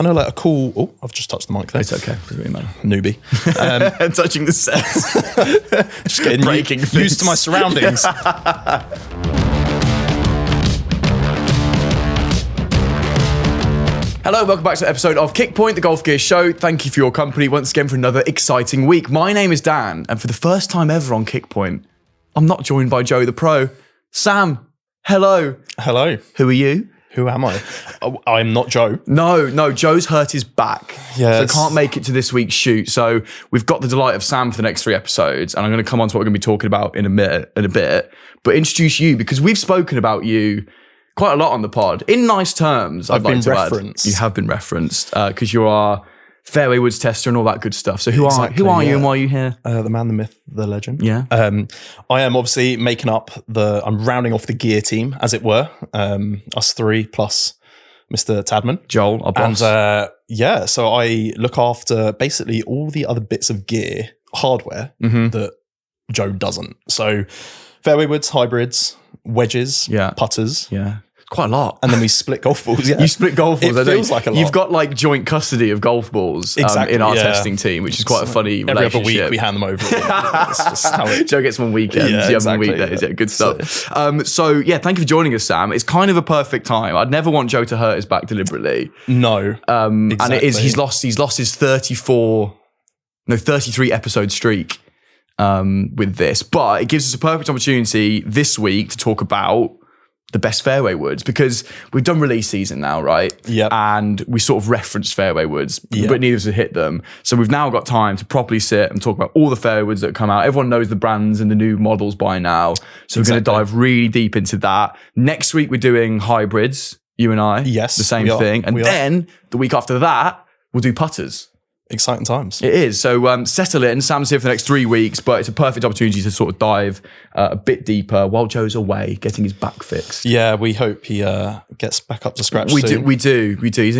I know, like a cool. Oh, I've just touched the mic there. It's okay. Doesn't really matter. Newbie. Touching the set. Just getting Breaking used to my surroundings. Hello, welcome back to the episode of Kickpoint, the Golf Gear Show. Thank you for your company once again for another exciting week. My name is Dan, and for the first time ever on Kickpoint, I'm not joined by Joe the Pro. Sam, hello. Hello. Who are you? Who am I? Oh, I'm not Joe. No, Joe's hurt his back. Yes. So can't make it to this week's shoot. So we've got the delight of Sam for the next 3 episodes, and I'm going to come on to what we're going to be talking about in a bit. But introduce you, because we've spoken about you quite a lot on the pod, in nice terms. I've been referenced. You have been referenced, because you are Fairway Woods tester and all that good stuff. So who are you and why are you here? The man, the myth, the legend. Yeah. I am obviously I'm rounding off the gear team, as it were. Us 3 plus Mr. Tadman. Joel, our boss. And so I look after basically all the other bits of gear, hardware, that Joe doesn't. So Fairway Woods, hybrids, wedges, putters. Yeah. Quite a lot. And then we split golf balls. Yeah. You split golf balls. It feels like a lot. You've got like joint custody of golf balls in our testing team, which is quite a funny every relationship. Every other week we hand them over. It's just how Joe gets one weekends, you have one weekdays. Yeah, good stuff. So thank you for joining us, Sam. It's kind of a perfect time. I'd never want Joe to hurt his back deliberately. No. And it is, he's lost his 33 episode streak with this. But it gives us a perfect opportunity this week to talk about the best fairway woods, because we've done release season now, right? Yeah. And we sort of referenced fairway woods, but neither of us have hit them. So we've now got time to properly sit and talk about all the fairway woods that have come out. Everyone knows the brands and the new models by now. So we're going to dive really deep into that. Next week, we're doing hybrids, you and I. Yes. The same thing. And then the week after that, we'll do putters. Exciting times. It is. So settle in. Sam's here for the next 3 weeks, but it's a perfect opportunity to sort of dive a bit deper while Joe's away getting his back fixed. Yeah, we hope he gets back up to scratch We soon. do. He is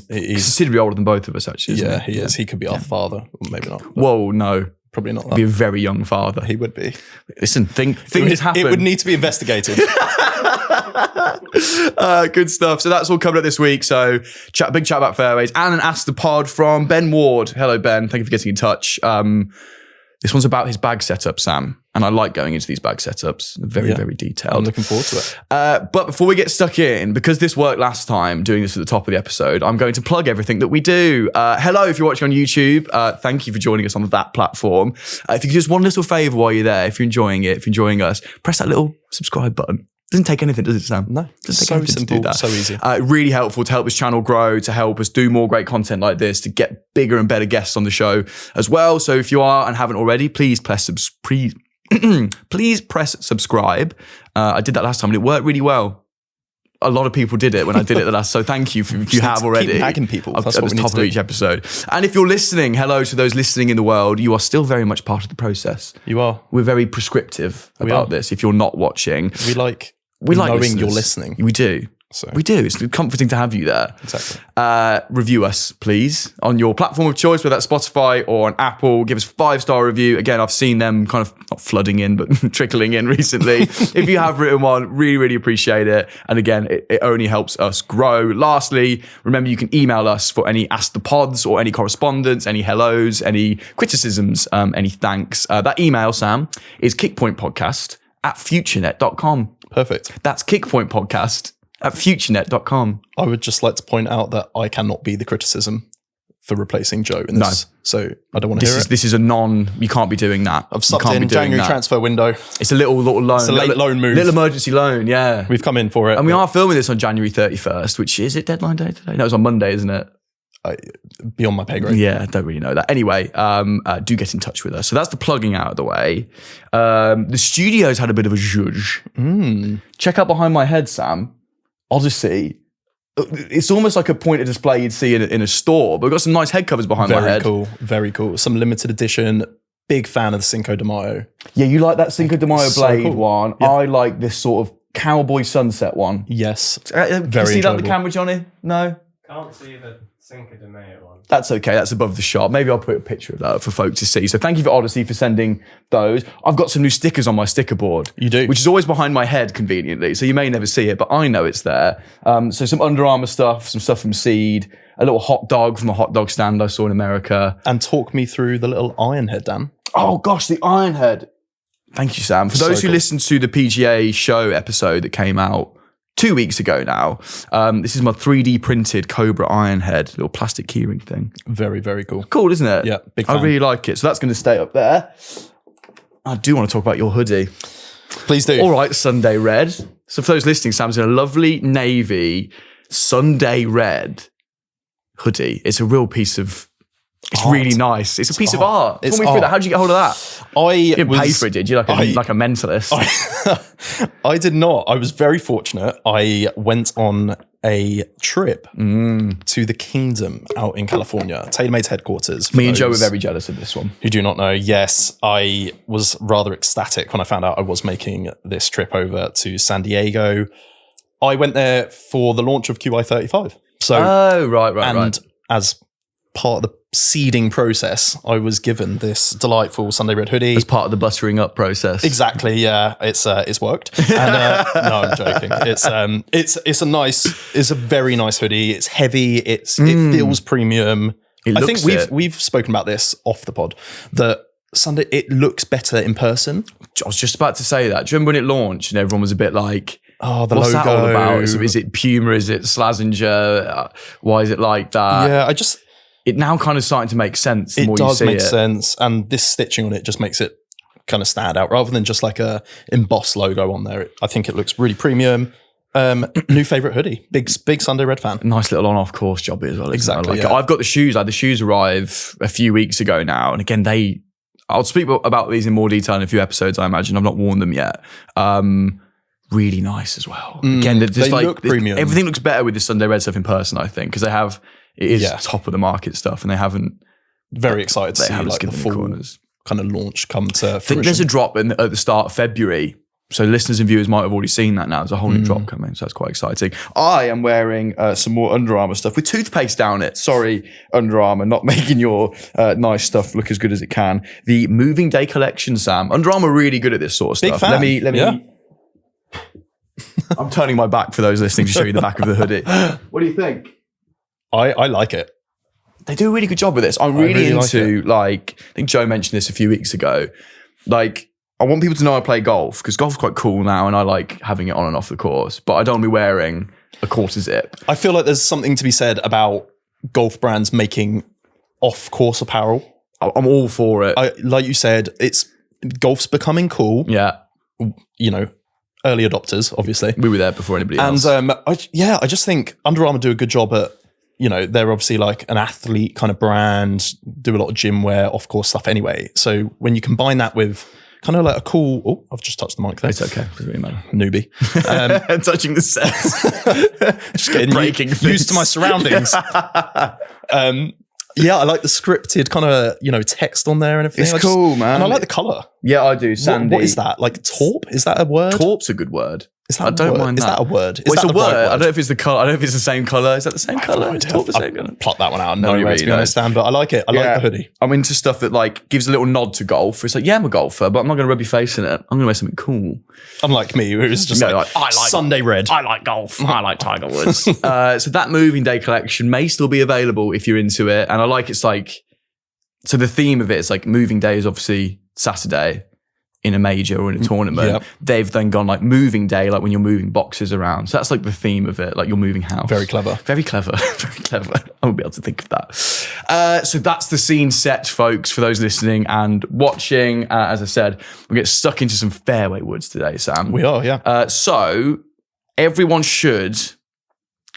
considerably older than both of us, actually. Yeah, he is. He could be our father. Or maybe not. Whoa, no. Probably not. He'd be a very young father. He would be. Listen, things happen. It would need to be investigated. Good stuff. So that's all coming up this week. So big chat about fairways and an Ask the Pod from Ben Ward. Hello, Ben. Thank you for getting in touch. This one's about his bag setup, Sam. And I like going into these bag setups. Very, very detailed. I'm looking forward to it. But before we get stuck in, because this worked last time, doing this at the top of the episode, I'm going to plug everything that we do. Hello, if you're watching on YouTube. Thank you for joining us on that platform. If you could just one little favour while you're there, if you're enjoying it, if you're enjoying us, press that little subscribe button. Doesn't take anything, does it, Sam? No. Doesn't take anything simple, to do that. so easy. Really helpful to help this channel grow, to help us do more great content like this, to get bigger and better guests on the show as well. So if you are and haven't already, please press subscribe. I did that last time and it worked really well. A lot of people did it when I did it the last. So thank you if you have already. Keep tagging people. At the top of each episode. And if you're listening, hello to those listening in the world. You are still very much part of the process. You are. We're very prescriptive about this. If you're not watching, we like knowing listeners. You're listening. We do. So. We do. It's comforting to have you there. Exactly. Review us, please, on your platform of choice, whether that's Spotify or on Apple. Give us a 5-star review. Again, I've seen them kind of not flooding in, but trickling in recently. If you have written one, really, really appreciate it. And again, it only helps us grow. Lastly, remember you can email us for any Ask the Pods or any correspondence, any hellos, any criticisms, any thanks. That email, Sam, is kickpointpodcast@futurenet.com. Perfect. That's kickpointpodcast@futurenet.com. I would just like to point out that I cannot be the criticism for replacing Joe in this. No. So I don't want to hear it. This is you can't be doing that. I've sucked in January transfer window. It's a little loan. It's a late loan move. Little emergency loan, yeah. We've come in for it. And we are filming this on January 31st, which is it deadline day today? No, it's on Monday, isn't it? Beyond my pay grade. Yeah, I don't really know that. Anyway, do get in touch with us. So that's the plugging out of the way. The studio's had a bit of a zhuzh. Check out behind my head, Sam. Odyssey. It's almost like a pointer display you'd see in a store, but we've got some nice head covers behind my head. Very cool. Some limited edition. Big fan of the Cinco de Mayo. Yeah, you like that Cinco de Mayo blade one. Yeah. I like this sort of cowboy sunset one. Yes. Very you see that on the camera, Johnny? No? Can't see the Cinco de Mayo one. That's okay. That's above the shot. Maybe I'll put a picture of that up for folks to see. So thank you for Odyssey for sending those. I've got some new stickers on my sticker board. You do? Which is always behind my head, conveniently. So you may never see it, but I know it's there. So some Under Armour stuff, some stuff from Seed, a little hot dog from a hot dog stand I saw in America. And talk me through the little iron head, Dan. Oh gosh, the iron head. Thank you, Sam. For those who listened to the PGA show episode that came out 2 weeks ago now, this is my 3D printed Cobra iron head, little plastic keyring thing. Very, very cool. Cool, isn't it? Yeah, big fan. I really like it. So that's going to stay up there. I do want to talk about your hoodie. Please do. All right, Sunday Red. So for those listening, Sam's in a lovely navy Sunday Red hoodie. It's a real piece of... It's art. Really nice. It's a piece of art. It's Talk me through that. How did you get hold of that? You didn't pay for it, did you? Like a mentalist. I did not. I was very fortunate. I went on a trip to the Kingdom out in California, TaylorMade's headquarters. Me and Joe were very jealous of this one. Who do not know, yes, I was rather ecstatic when I found out I was making this trip over to San Diego. I went there for the launch of QI35. So, right. As part of the seeding process, I was given this delightful Sunday Red hoodie. As part of the buttering up process. Exactly, yeah. It's worked. And, no, I'm joking. It's a very nice hoodie. It's heavy. It feels premium. I think we've spoken about this off the pod, that Sunday, it looks better in person. I was just about to say that. Do you remember when it launched and everyone was a bit like, oh, the what's logo. that all about? So is it Puma? Is it Slazenger? Why is it like that? Yeah, it now kind of starting to make sense the more you see it. It does make sense. And this stitching on it just makes it kind of stand out rather than just like a embossed logo on there. I think it looks really premium. New favorite hoodie. Big Sunday Red fan. Nice little on-off course job as well. Exactly. I've got the shoes. I had the shoes arrive a few weeks ago now. And again, I'll speak about these in more detail in a few episodes, I imagine. I've not worn them yet. Really nice as well. Again, they look premium. Everything looks better with the Sunday Red stuff in person, I think, because it is top of the market stuff, and they haven't. Very excited to see like the full corners. Kind of launch come to fruition. I think there's a drop at the start of February, so listeners and viewers might have already seen that now. There's a whole new drop coming, so that's quite exciting. I am wearing some more Under Armour stuff with toothpaste down it. Sorry, Under Armour, not making your nice stuff look as good as it can. The Moving Day collection, Sam. Under Armour really good at this sort of stuff. Big fan. Let me. Yeah. I'm turning my back for those listening to show you the back of the hoodie. What do you think? I like it. They do a really good job with this. I'm really into I think Joe mentioned this a few weeks ago. Like, I want people to know I play golf because golf's quite cool now and I like having it on and off the course, but I don't want to be wearing a quarter zip. I feel like there's something to be said about golf brands making off-course apparel. I'm all for it. Like you said, golf's becoming cool. Yeah. You know, early adopters, obviously. We were there before anybody else. And I just think Under Armour do a good job at, you know, they're obviously like an athlete kind of brand, do a lot of gym wear, off course stuff anyway. So when you combine that with kind of like a cool, oh, I've just touched the mic there. It's okay. Doesn't really matter. Newbie. Touching the set. Just getting used to my surroundings. Yeah, I like the scripted kind of, you know, text on there and everything. It's cool, man. And I like the colour. Yeah, I do. Sandy. What is that? Like taupe? Is that a word? Taupe's a good word. Is that I don't mind that. Is that a word? It's a word. I don't know if it's the colour. I don't know if it's the same colour. Is that the same colour? Plot that one out. No way, to be honest, Dan, but I like it. I like the hoodie. I'm into stuff that like gives a little nod to golf. It's like, yeah, I'm a golfer, but I'm not going to rub your face in it. I'm going to wear something cool. Unlike me, who's just I like Sunday Red. I like golf. I like Tiger Woods. So that Moving Day collection may still be available if you're into it. And I like it's like, so the theme of it is like Moving Day is obviously Saturday in a major or in a tournament. Yep. They've then gone like Moving Day, like when you're moving boxes around. So that's like the theme of it, like you're moving house. Very clever. Very clever. Very clever. I won't be able to think of that. So that's the scene set, folks, for those listening and watching. As I said, we'll get stuck into some fairway woods today, Sam. We are, yeah. So everyone should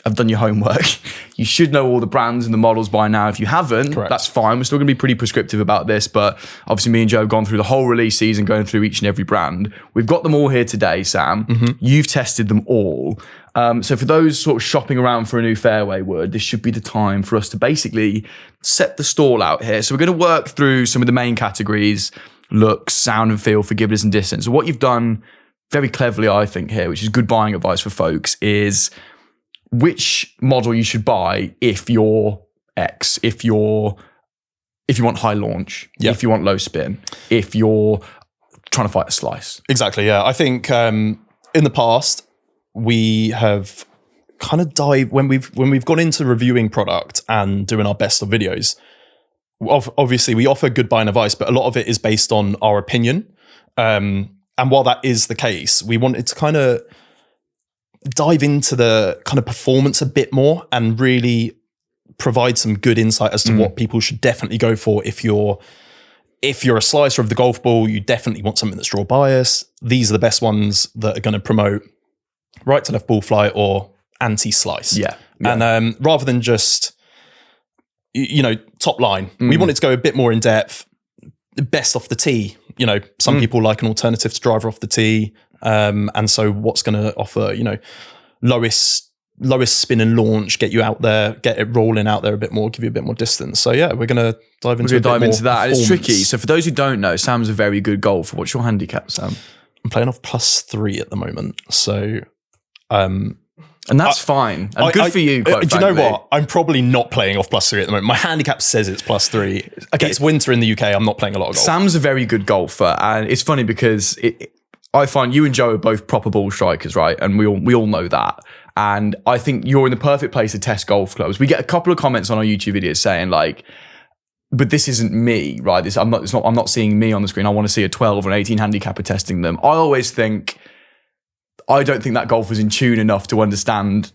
have done your homework. You should know all the brands and the models by now. If you haven't, that's fine. We're still going to be pretty prescriptive about this, but obviously me and Joe have gone through the whole release season, going through each and every brand. We've got them all here today, Sam. Mm-hmm. You've tested them all. So for those sort of shopping around for a new fairway wood, this should be the time for us to basically set the stall out here. So we're going to work through some of the main categories: looks, sound and feel, forgiveness and distance. So what you've done very cleverly, I think, here, which is good buying advice for folks, is which model you should buy if you're X, if you want high launch, if you want low spin, if you're trying to fight a slice. Exactly, yeah. I think in the past, we have kind of dived, when we've gone into reviewing product and doing our best of videos, obviously we offer good buying advice, but a lot of it is based on our opinion. And while that is the case, we wanted to kind of dive into the kind of performance a bit more and really provide some good insight as to what people should definitely go for. If you're a slicer of the golf ball, you definitely want something that's draw bias. These are the best ones that are going to promote right to left ball flight or anti-slice. Yeah. And rather than just, top line, we wanted to go a bit more in depth, best off the tee. Some people like an alternative to driver off the tee. And so what's going to offer, lowest spin and launch, get you out there, get it rolling out there a bit more, give you a bit more distance. So yeah, we're going to dive into that. And it's tricky. So for those who don't know, Sam's a very good golfer. What's your handicap, Sam? I'm playing off +3 at the moment. So, and that's fine. And good for you. Do you know what? I'm probably not playing off +3 at the moment. My handicap says it's +3. Okay, it's winter in the UK. I'm not playing a lot of golf. Sam's a very good golfer, and it's funny because I find you and Joe are both proper ball strikers, right? And we all know that. And I think you're in the perfect place to test golf clubs. We get a couple of comments on our YouTube videos saying like, but this isn't me, right? I'm not seeing me on the screen. I want to see a 12 or an 18 handicapper testing them. I don't think that golfer's in tune enough to understand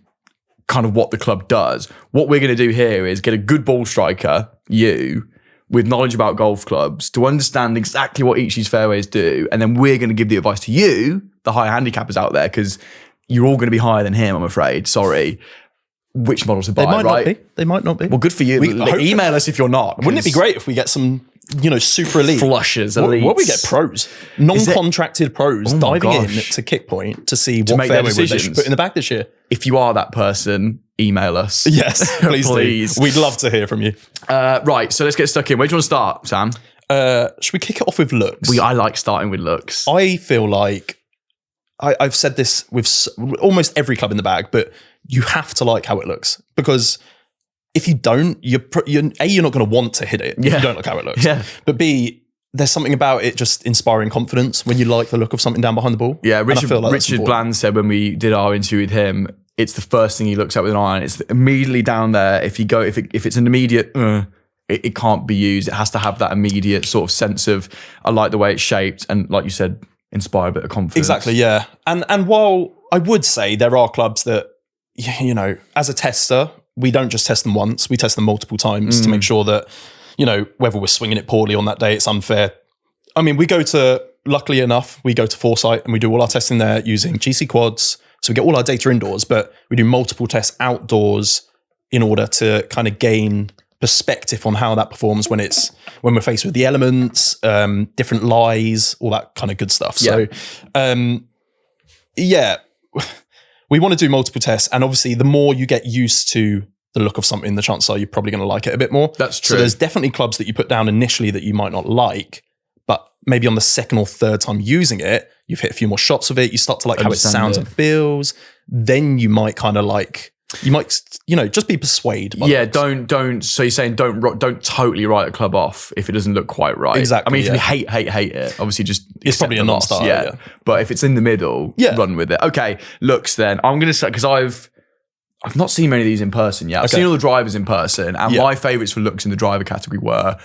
kind of what the club does. What we're going to do here is get a good ball striker, you, with knowledge about golf clubs, to understand exactly what each of these fairways do. And then we're going to give the advice to you, the higher handicappers out there, because you're all going to be higher than him, I'm afraid. Sorry. Which models to buy, They might not be. Well, good for you. Email us if you're not. Wouldn't it be great if we get some, super elite flushers, elites? What we get pros, non-contracted pros diving in to kick point to see what fairway they should put in the bag this year. If you are that person, email us. Yes, please do. We'd love to hear from you. Right, so let's get stuck in. Where do you want to start, Sam? Should we kick it off with looks? I like starting with looks. I feel like I've said this with almost every club in the bag, but you have to like how it looks, because if you don't, you're not going to want to hit it if you don't like how it looks. Yeah. But B, there's something about it just inspiring confidence when you like the look of something down behind the ball. Yeah, Richard Bland said when we did our interview with him, it's the first thing he looks at with an iron. It's immediately down there. If it's an immediate, it can't be used. It has to have that immediate sort of sense of, I like the way it's shaped, and like you said, inspire a bit of confidence. Exactly, yeah. And while I would say there are clubs that, as a tester, we don't just test them once, we test them multiple times to make sure that, whether we're swinging it poorly on that day, it's unfair. I mean, luckily enough, we go to Foresight and we do all our testing there using GC quads. So we get all our data indoors, but we do multiple tests outdoors in order to kind of gain perspective on how that performs when we're faced with the elements, different lies, all that kind of good stuff. Yeah. So, we want to do multiple tests, and obviously the more you get used to the look of something, the chances are you're probably going to like it a bit more. That's true. So there's definitely clubs that you put down initially that you might not like, but maybe on the second or third time using it, you've hit a few more shots of it, you start to like how it sounds and feels, then you might kind of like, just be persuaded. Yeah, don't. So you're saying don't totally write a club off if it doesn't look quite right. Exactly. I mean, if you hate it, obviously just it's probably a non-starter. Yeah. But if it's in the middle, run with it. Okay, looks then. I'm going to say, because I've not seen many of these in person yet. I've seen all the drivers in person, and my favourites for looks in the driver category were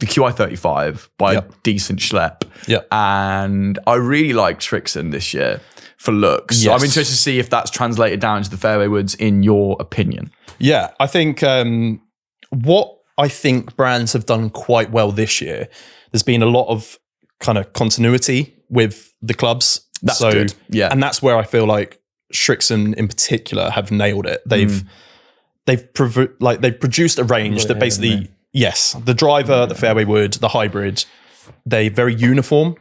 the QI35 by a decent schlep. Yeah. And I really liked Trixon this year for looks. Yes. So I'm interested to see if that's translated down into the fairway woods in your opinion. Yeah, I think what I think brands have done quite well this year, there's been a lot of kind of continuity with the clubs. That's good. Yeah. And that's where I feel like Strixon in particular have nailed it. They've produced a range that basically, the driver, the fairway wood, the hybrid, they're very uniform.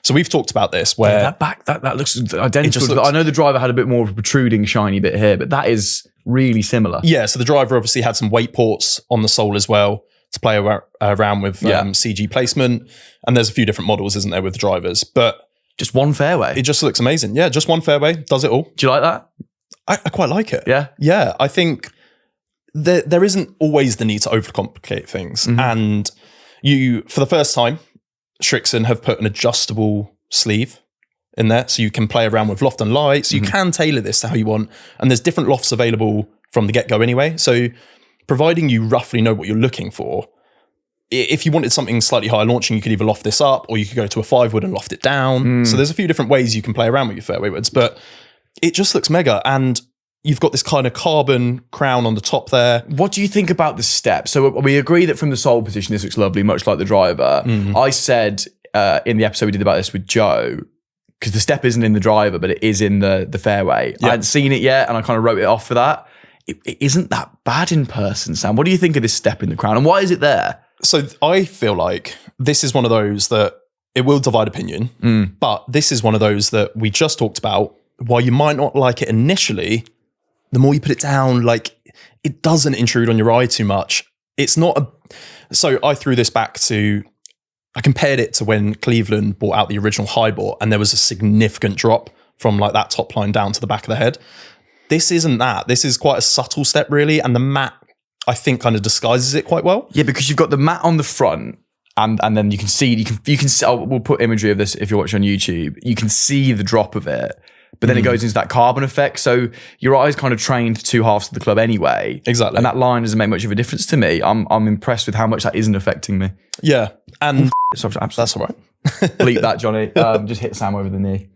So we've talked about this where that looks identical. I know the driver had a bit more of a protruding shiny bit here, but that is really similar. Yeah, so the driver obviously had some weight ports on the sole as well to play around with CG placement. And there's a few different models, isn't there, with the drivers. But just one fairway. It just looks amazing. Yeah, just one fairway, does it all. Do you like that? I quite like it. Yeah? Yeah, I think there isn't always the need to overcomplicate things. And you, for the first time, Strixon have put an adjustable sleeve in there, so you can play around with loft and light. So you can tailor this to how you want. And there's different lofts available from the get-go anyway. So providing you roughly know what you're looking for, if you wanted something slightly higher launching, you could either loft this up or you could go to a 5-wood and loft it down. So there's a few different ways you can play around with your fairway woods, but it just looks mega. And you've got this kind of carbon crown on the top there. What do you think about the step? So we agree that from the sole position, this looks lovely, much like the driver. I said in the episode we did about this with Joe, because the step isn't in the driver, but it is in the fairway. I hadn't seen it yet, and I kind of wrote it off for that. It isn't that bad in person, Sam. What do you think of this step in the crown, and why is it there? So I feel like this is one of those that it will divide opinion, but this is one of those that we just talked about. While you might not like it initially, the more you put it down, like, it doesn't intrude on your eye too much. It's not so I threw this back to, I compared it to when Cleveland brought out the original Highball, and there was a significant drop from like that top line down to the back of the head. This isn't that. This is quite a subtle step, really. And the mat, I think, kind of disguises it quite well. Yeah, because you've got the mat on the front, and then you can see, we'll put imagery of this if you're watching on YouTube. You can see the drop of it. But then it goes into that carbon effect. So your eye's kind of trained to two halves of the club anyway. Exactly. And that line doesn't make much of a difference to me. I'm impressed with how much that isn't affecting me. Yeah. And that's all right. Bleep that, Johnny. Just hit Sam over the knee.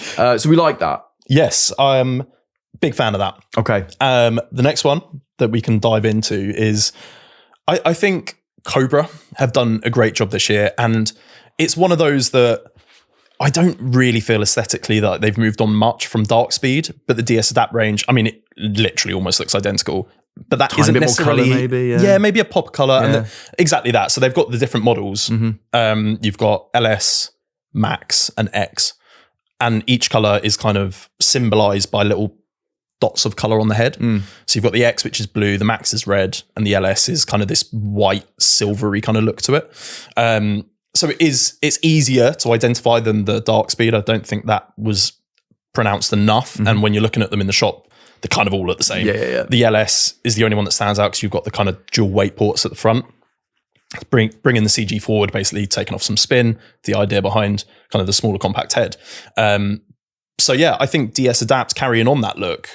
So we like that. Yes, I'm big fan of that. Okay. The next one that we can dive into is, I think Cobra have done a great job this year. And it's one of those that I don't really feel aesthetically that they've moved on much from Dark Speed, but the DS Adapt range, I mean, it literally almost looks identical, but that isn't necessarily, more colour maybe a pop color, and exactly that. So they've got the different models. You've got LS, Max, and X, and each color is kind of symbolized by little dots of color on the head. So you've got the X, which is blue, the Max is red, and the LS is kind of this white, silvery kind of look to it. So it's easier to identify than the Dark Speed. I don't think that was pronounced enough. And when you're looking at them in the shop, they're kind of all at the same. Yeah. The LS is the only one that stands out because you've got the kind of dual weight ports at the front. Bringing the CG forward, basically taking off some spin, the idea behind kind of the smaller compact head. So yeah, I think DS Adapt carrying on that look,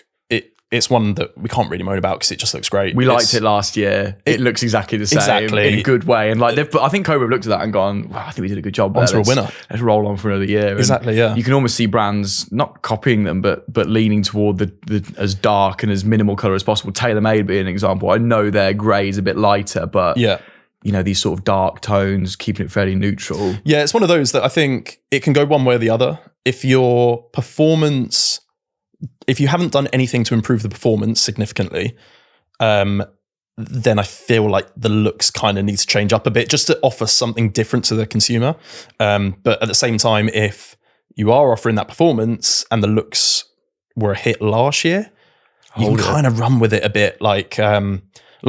it's one that we can't really moan about because it just looks great. We liked it last year. It looks exactly the same in a good way. And like, I think Cobra have looked at that and gone, wow, I think we did a good job there. Onto a winner. Let's roll on for another year. Exactly, yeah. You can almost see brands not copying them, but leaning toward the as dark and as minimal color as possible. TaylorMade being an example. I know their grey is a bit lighter, but you know, these sort of dark tones, keeping it fairly neutral. Yeah, it's one of those that I think it can go one way or the other. If your performance, if you haven't done anything to improve the performance significantly, then I feel like the looks kind of need to change up a bit just to offer something different to the consumer. But at the same time, if you are offering that performance and the looks were a hit last year, you can kind of run with it a bit. Like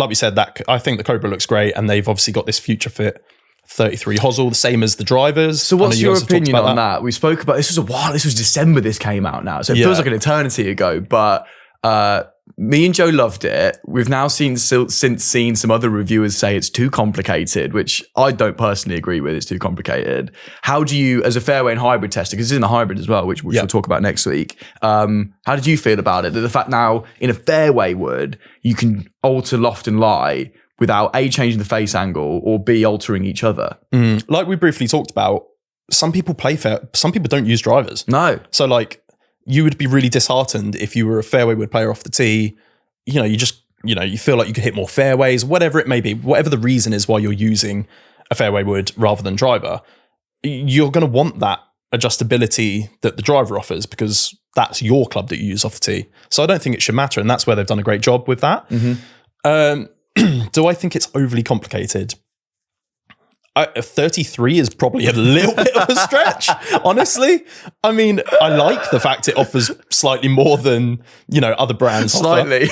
we said, that I think the Cobra looks great, and they've obviously got this future fit 33 hosel, the same as the drivers. So what's your opinion on that? We spoke about, this was a while, this was December this came out now, so it feels like an eternity ago, but me and Joe loved it. We've now since seen some other reviewers say it's too complicated, which I don't personally agree with. It's too complicated. How do you, as a fairway and hybrid tester, because it's in the hybrid as well, which we'll talk about next week, how did you feel about it? That the fact now in a fairway wood, you can alter loft and lie without A, changing the face angle, or B, altering each other. Like we briefly talked about, some people play fair, some people don't use drivers. No. So like, you would be really disheartened if you were a fairway wood player off the tee. You know, you feel like you could hit more fairways, whatever it may be, whatever the reason is why you're using a fairway wood rather than driver, you're going to want that adjustability that the driver offers because that's your club that you use off the tee. So I don't think it should matter. And that's where they've done a great job with that. Do I think it's overly complicated? 33 is probably a little bit of a stretch, honestly. I mean, I like the fact it offers slightly more than, other brands slightly.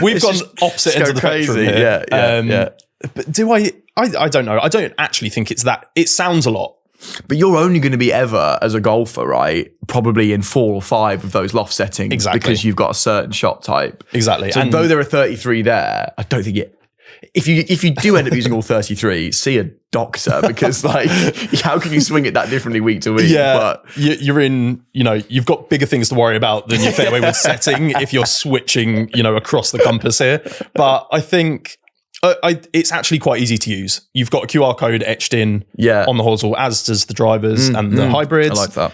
We've gone opposite ends of the spectrum here. Yeah. But do I don't know. I don't actually think it's that. It sounds a lot. But you're only going to be ever, as a golfer, right, probably in 4 or 5 of those loft settings. Exactly. Because you've got a certain shot type. Exactly. So and though there are 33 there, I don't think it... If you do end up using all 33, see a doctor, because like, how can you swing it that differently week to week? Yeah, but you're in, you've got bigger things to worry about than your fairway wood setting if you're switching, across the compass here. But I think it's actually quite easy to use. You've got a QR code etched in on the hosel, as does the drivers and the hybrids. I like that.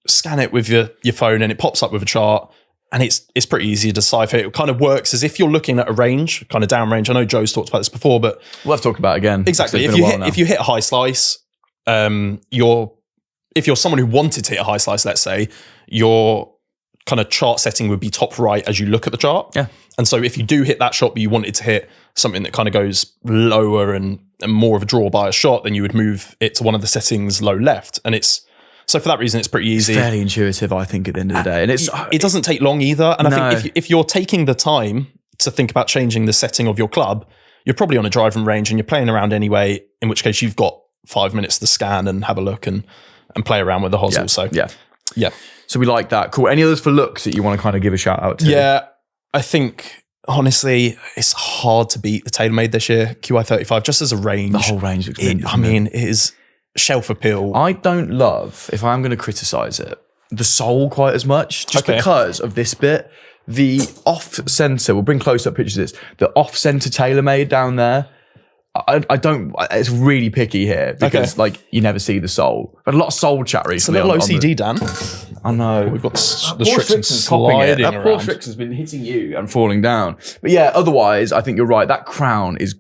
Scan it with your phone and it pops up with a chart. And it's pretty easy to decipher. It kind of works as if you're looking at a range, kind of downrange. I know Joe's talked about this before, but we'll have to talk about it again. Exactly. If you hit a high slice, if you're someone who wanted to hit a high slice, let's say, your kind of chart setting would be top right as you look at the chart. Yeah. And so if you do hit that shot, but you wanted to hit something that kind of goes lower and more of a draw by a shot, then you would move it to one of the settings low left. And so for that reason, it's pretty easy. It's fairly intuitive, I think, at the end of the day. And it doesn't take long either. And I think if you're taking the time to think about changing the setting of your club, you're probably on a driving range and you're playing around anyway, in which case you've got 5 minutes to scan and have a look and play around with the hosel. Yeah. So we like that. Cool. Any others for looks that you want to kind of give a shout out to? Yeah, I think, honestly, it's hard to beat the TaylorMade this year, QI35, just as a range. The whole range looks mint, it is... shelf appeal. I don't love, if I'm going to criticize it, the sole quite as much, just because of this bit. The off-center, we'll bring close-up pictures of this, the off-center TaylorMade down there, I don't, it's really picky here because you never see the sole. But a lot of sole chat recently. It's a little OCD, Dan. I know. We've got the Strixon sliding around. That poor Strixon's been hitting you and falling down. But yeah, otherwise, I think you're right. That crown is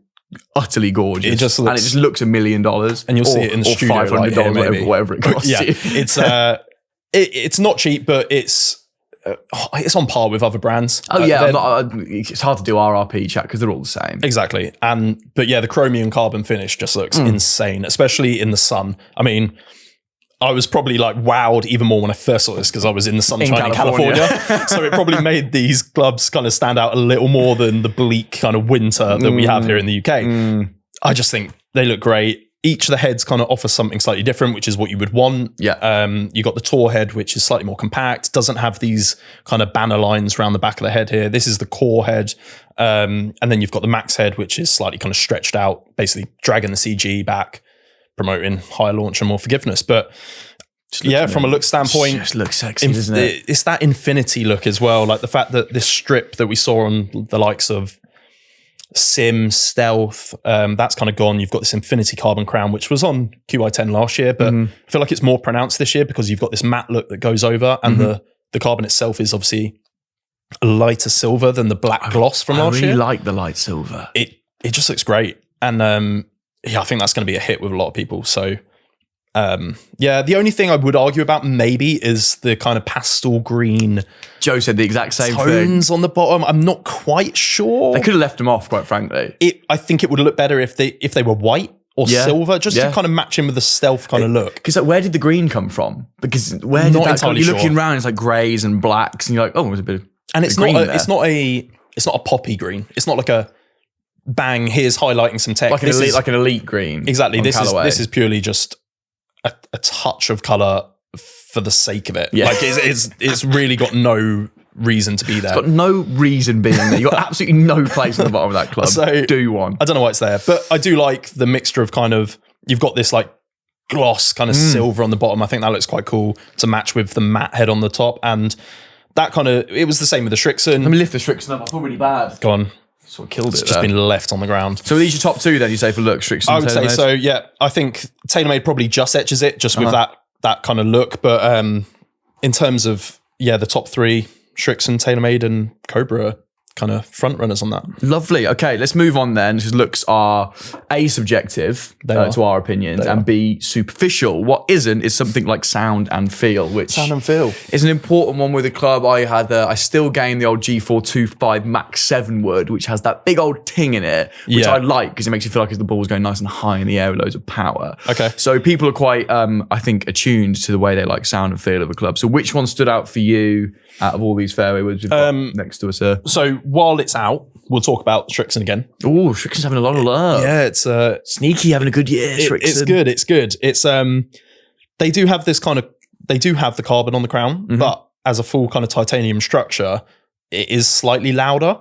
utterly gorgeous. It just looks $1 million, and you'll see it in the studio, $500, whatever it costs. Yeah, it's not cheap, but it's on par with other brands. Oh yeah, it's hard to do RRP chat because they're all the same. Exactly, but yeah, the chromium carbon finish just looks insane, especially in the sun. I mean, I was probably like wowed even more when I first saw this because I was in the sunshine in California. So it probably made these clubs kind of stand out a little more than the bleak kind of winter that we have here in the UK. I just think they look great. Each of the heads kind of offers something slightly different, which is what you would want. Yeah. You got the tour head, which is slightly more compact, doesn't have these kind of banner lines around the back of the head here. This is the core head. And then you've got the max head, which is slightly kind of stretched out, basically dragging the CG back, promoting higher launch and more forgiveness. But from a look standpoint, it just looks sexy, doesn't it? It's that infinity look as well. Like the fact that this strip that we saw on the likes of Sim, Stealth, that's kind of gone. You've got this infinity carbon crown, which was on QI10 last year, but I feel like it's more pronounced this year because you've got this matte look that goes over, and the carbon itself is obviously a lighter silver than the black gloss from last year. I really like the light silver. It just looks great. And I think that's going to be a hit with a lot of people. So the only thing I would argue about maybe is the kind of pastel green. Joe said the exact same tones on the bottom. I'm not quite sure. They could have left them off, quite frankly. I think it would look better if they were white or silver, just to kind of match in with the stealth kind of look. Because where did the green come from? Because where did that come? You're looking around, it's like greys and blacks, and you're like, oh, there's a bit of and it's not a poppy green. It's not like a bang. Here's highlighting some text. Like an elite green. Exactly. This is purely just a touch of color for the sake of it. Yeah. Like it's really got no reason to be there. It's got no reason being there. You've got absolutely no place at the bottom of that club. So, do one. I don't know why it's there, but I do like the mixture of kind of, you've got this like gloss kind of silver on the bottom. I think that looks quite cool to match with the matte head on the top. And that kind of, it was the same with the Strixon. Let me lift the Strixon up. I feel really bad. Go on. Sort of killed it. It's just been left on the ground. So are these your top two then, you say, for look, Strixon? I would say so, yeah. I think TaylorMade probably just etches it just with that kind of look. But in terms of, the top three, Strixon, TaylorMade and Cobra kind of front runners on that. Lovely. Okay, let's move on then, because looks are A, subjective to our opinions, and B, superficial. What isn't is something like sound and feel, which is an important one with the club. I still gain the old G425 Max 7 wood, which has that big old ting in it, which I like because it makes you feel like the ball's going nice and high in the air with loads of power. Okay. So people are quite, I think, attuned to the way they like sound and feel of a club. So which one stood out for you out of all these fairway woods we've got next to us here? So while it's out, we'll talk about Strixon again. Oh, Strixon's having a lot of love. Yeah, it's sneaky having a good year. It's good. It's they do have the carbon on the crown, but as a full kind of titanium structure, it is slightly louder.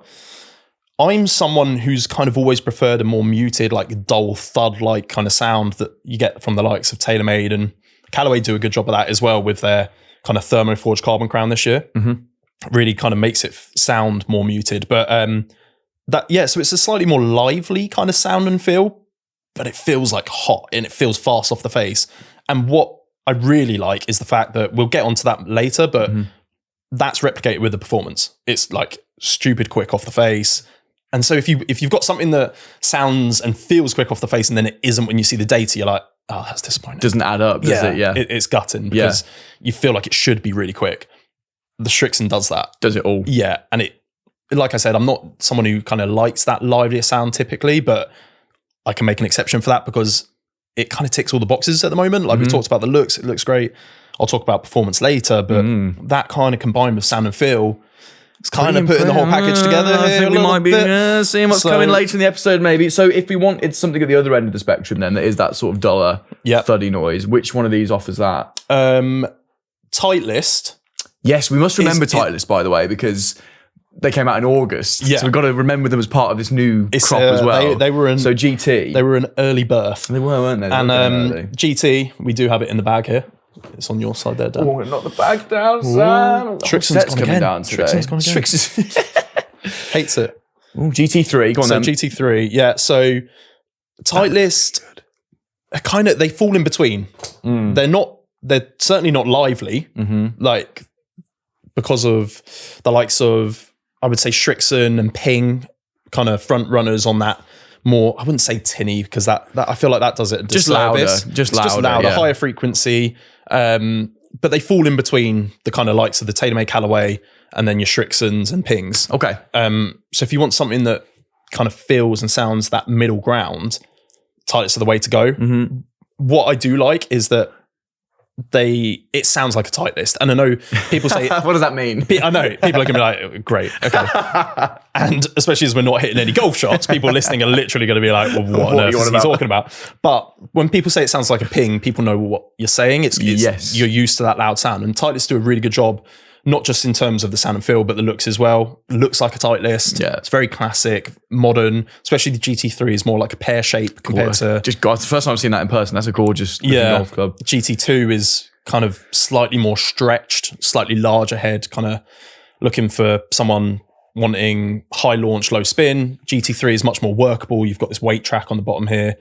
I'm someone who's kind of always preferred a more muted, like dull thud-like kind of sound that you get from the likes of TaylorMade, and Callaway do a good job of that as well with their kind of thermoforged carbon crown this year. Really kind of makes it sound more muted. But so it's a slightly more lively kind of sound and feel, but it feels like hot and it feels fast off the face. And what I really like is the fact that we'll get onto that later, but that's replicated with the performance. It's like stupid quick off the face. And so if you've got something that sounds and feels quick off the face and then it isn't when you see the data, you're like, oh, that's disappointing. Doesn't add up, does it? Yeah. It's gutting because you feel like it should be really quick. The Strixon does that. Does it all? Yeah. And it, like I said, I'm not someone who kind of likes that livelier sound typically, but I can make an exception for that because it kind of ticks all the boxes at the moment. Like we've talked about the looks, it looks great. I'll talk about performance later, but that kind of combined with sound and feel, it's kind of putting the whole package together here. I think we might be seeing what's coming later in the episode, maybe. So if we wanted something at the other end of the spectrum, then that is that sort of duller, thuddy noise. Which one of these offers that? Titleist. Yes, we must remember Titleist, by the way, because they came out in August. Yeah. So we've got to remember them as part of this new crop as well. They were in, so GT. They were an early birth. They were, weren't they? And GT, we do have it in the bag here. It's on your side there, Dan. Oh, not the bag down, Sam. Strixon's gone coming again. down today. Strixon's gone again. Hates it. Ooh, GT3, go on then. GT3, yeah. So Titleist, they fall in between. They're certainly not lively, like because of the likes of, I would say, Strixon and Ping, kind of front runners on that. More, I wouldn't say tinny because that I feel like that does it a disservice. Just louder, higher frequency. But they fall in between the kind of likes of the TaylorMade Callaway and then your Strixons and Pings. Okay. So if you want something that kind of feels and sounds that middle ground, Titleist are the way to go. What I do like is that it sounds like a Titleist. And I know people say... What does that mean? I know. People are going to be like, great, okay. And especially as we're not hitting any golf shots, people listening are literally going to be like, well, what on earth is he talking about? But when people say it sounds like a Ping, people know what you're saying. It's you're used to that loud sound. And Titleist do a really good job, not just in terms of the sound and feel, but the looks as well. Looks like a Tightlist. Yeah. It's very classic, modern, especially the GT3 is more like a pear shape compared to... Just God, it's the first time I've seen that in person. That's a gorgeous golf club. GT2 is kind of slightly more stretched, slightly larger head, kind of looking for someone wanting high launch, low spin. GT3 is much more workable. You've got this weight track on the bottom here.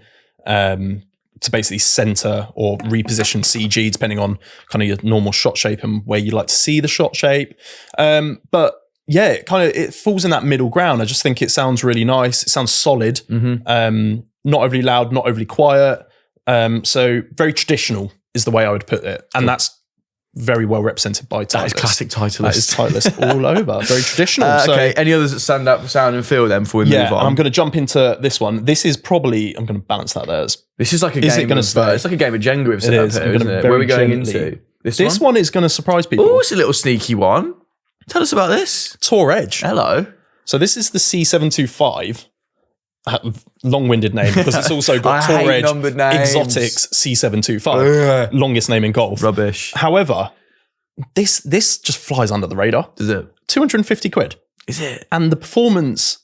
To basically center or reposition CG depending on kind of your normal shot shape and where you like to see the shot shape. But yeah, it falls in that middle ground. I just think it sounds really nice. It sounds solid, not overly loud, not overly quiet. So very traditional is the way I would put it. And that's very well represented by Titleist. That is classic Titleist. That is Titleist all over. Very traditional. Okay, any others that stand out for sound and feel then before we move on? I'm going to jump into this one. This is probably, I'm going to balance that there. This is like a game of, it's like a game of Jenga we've set up here, isn't it? Where are we going into? This one is going to surprise people. Oh, it's a little sneaky one. Tell us about this. Tour Edge. Hello. So this is the C725. Long-winded name because it's also got Tour Edge Exotics C725. Longest name in golf. Rubbish. However, this just flies under the radar. Does it? 250 quid. Is it? And the performance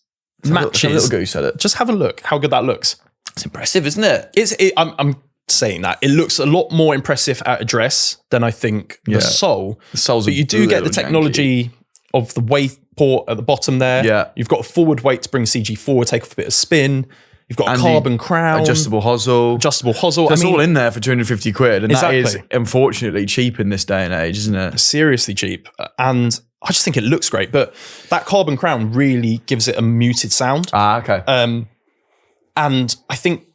matches. Have a little goose at it. Just have a look how good that looks. It's impressive, isn't it? I'm saying that. It looks a lot more impressive at address than I think the Soul. The Soul's but you do get the technology of the weight port at the bottom there. Yeah. You've got a forward weight to bring CG forward, take off a bit of spin. You've got a carbon crown. Adjustable hosel. That's all in there for 250 quid. And that is, unfortunately, cheap in this day and age, isn't it? Seriously cheap. And I just think it looks great. But that carbon crown really gives it a muted sound. Okay. And I think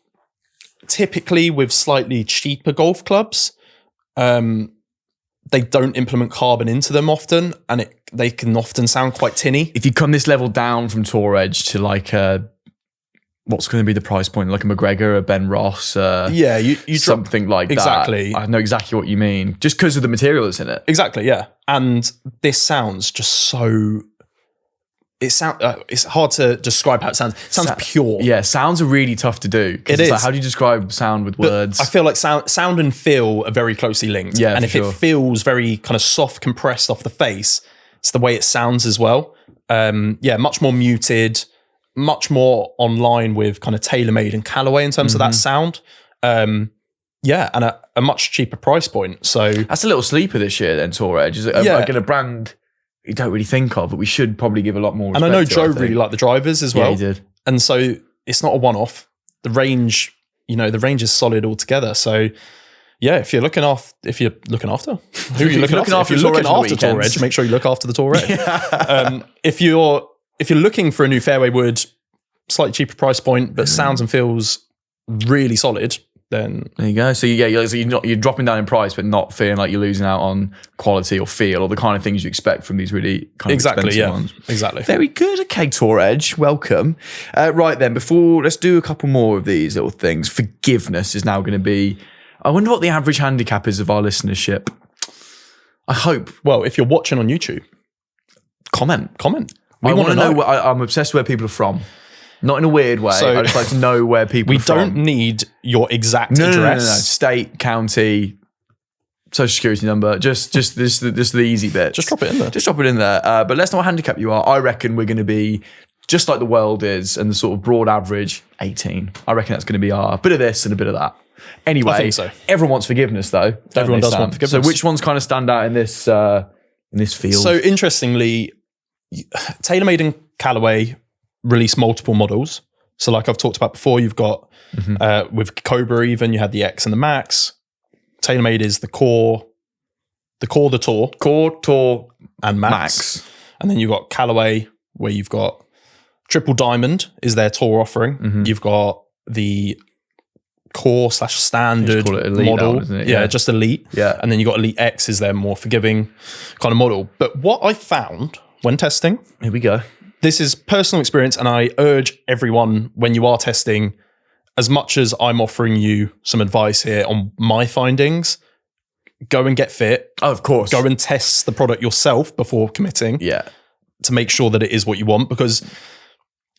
typically with slightly cheaper golf clubs, they don't implement carbon into them often, and they can often sound quite tinny. If you come this level down from Tour Edge to like what's going to be the price point, like a McGregor, a Ben Ross, you something like that. Exactly. I know exactly what you mean, just because of the material that's in it. Exactly, yeah. And this sounds just so it's hard to describe how it sounds. It sounds pure. Yeah, sounds are really tough to do. It is. Like, how do you describe sound with words? I feel like sound and feel are very closely linked. Yeah, and if it feels very kind of soft, compressed off the face, it's the way it sounds as well. Much more muted, much more online with kind of TaylorMade and Callaway in terms of that sound. And a much cheaper price point. So that's a little sleeper this year then, Tour Edge. Is it a brand you don't really think of, but we should probably give a lot more respect and I know to, Joe really liked the drivers as well. Yeah, he did. And so it's not a one-off. The range is solid altogether. So yeah, if you're looking after who are you looking after? If you're looking after Tour Edge, make sure you look after the Tour Edge. If you're looking for a new fairway wood, slightly cheaper price point, but sounds and feels really solid, then there you go. So you're dropping down in price, but not feeling like you're losing out on quality or feel or the kind of things you expect from these really kind of expensive ones. Exactly. Very good. Okay, Tour Edge, welcome. Right then, let's do a couple more of these little things. Forgiveness is now going to be. I wonder what the average handicap is of our listenership. I hope. Well, if you're watching on YouTube, comment. I want to know. I'm obsessed with where people are from. Not in a weird way. I just like to know where people are from. We don't need your exact address. No. State, county, social security number. Just the easy bit. Just drop it in there. But let's know what handicap you are. I reckon we're going to be just like the world is and the sort of broad average 18. I reckon that's going to be our bit of this and a bit of that. Anyway, I think so. Everyone wants forgiveness though. Everyone does want forgiveness. So which ones kind of stand out in this field? So interestingly, TaylorMade and Callaway release multiple models. So like I've talked about before, you've got with Cobra even, you had the X and the Max. TaylorMade is the Core, the Tour, and Max. And then you've got Callaway, where you've got Triple Diamond is their Tour offering. You've got the Core / standard model. Now, isn't it? Yeah, just Elite. Yeah. And then you've got Elite X is their more forgiving kind of model. But what I found when testing, here we go. This is personal experience, and I urge everyone when you are testing, as much as I'm offering you some advice here on my findings, go and get fit. Oh, of course. Go and test the product yourself before committing. Yeah. To make sure that it is what you want, because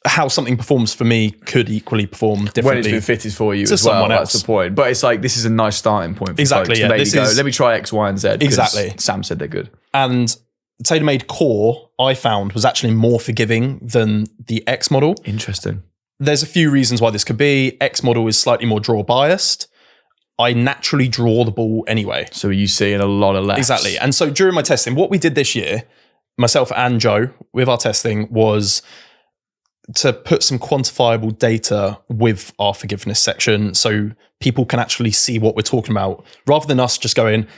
how something performs for me could equally perform differently. When it's been fitted for you as well, that's the point. But it's like, this is a nice starting point for folks to maybe go, let me try X, Y, and Z. Exactly. Sam said they're good. And TaylorMade Core, I found, was actually more forgiving than the X model. Interesting. There's a few reasons why this could be. X model is slightly more draw biased. I naturally draw the ball anyway. So you seeing a lot of lefts. Exactly. And so during my testing, what we did this year, myself and Joe, with our testing, was to put some quantifiable data with our forgiveness section so people can actually see what we're talking about, rather than us just going,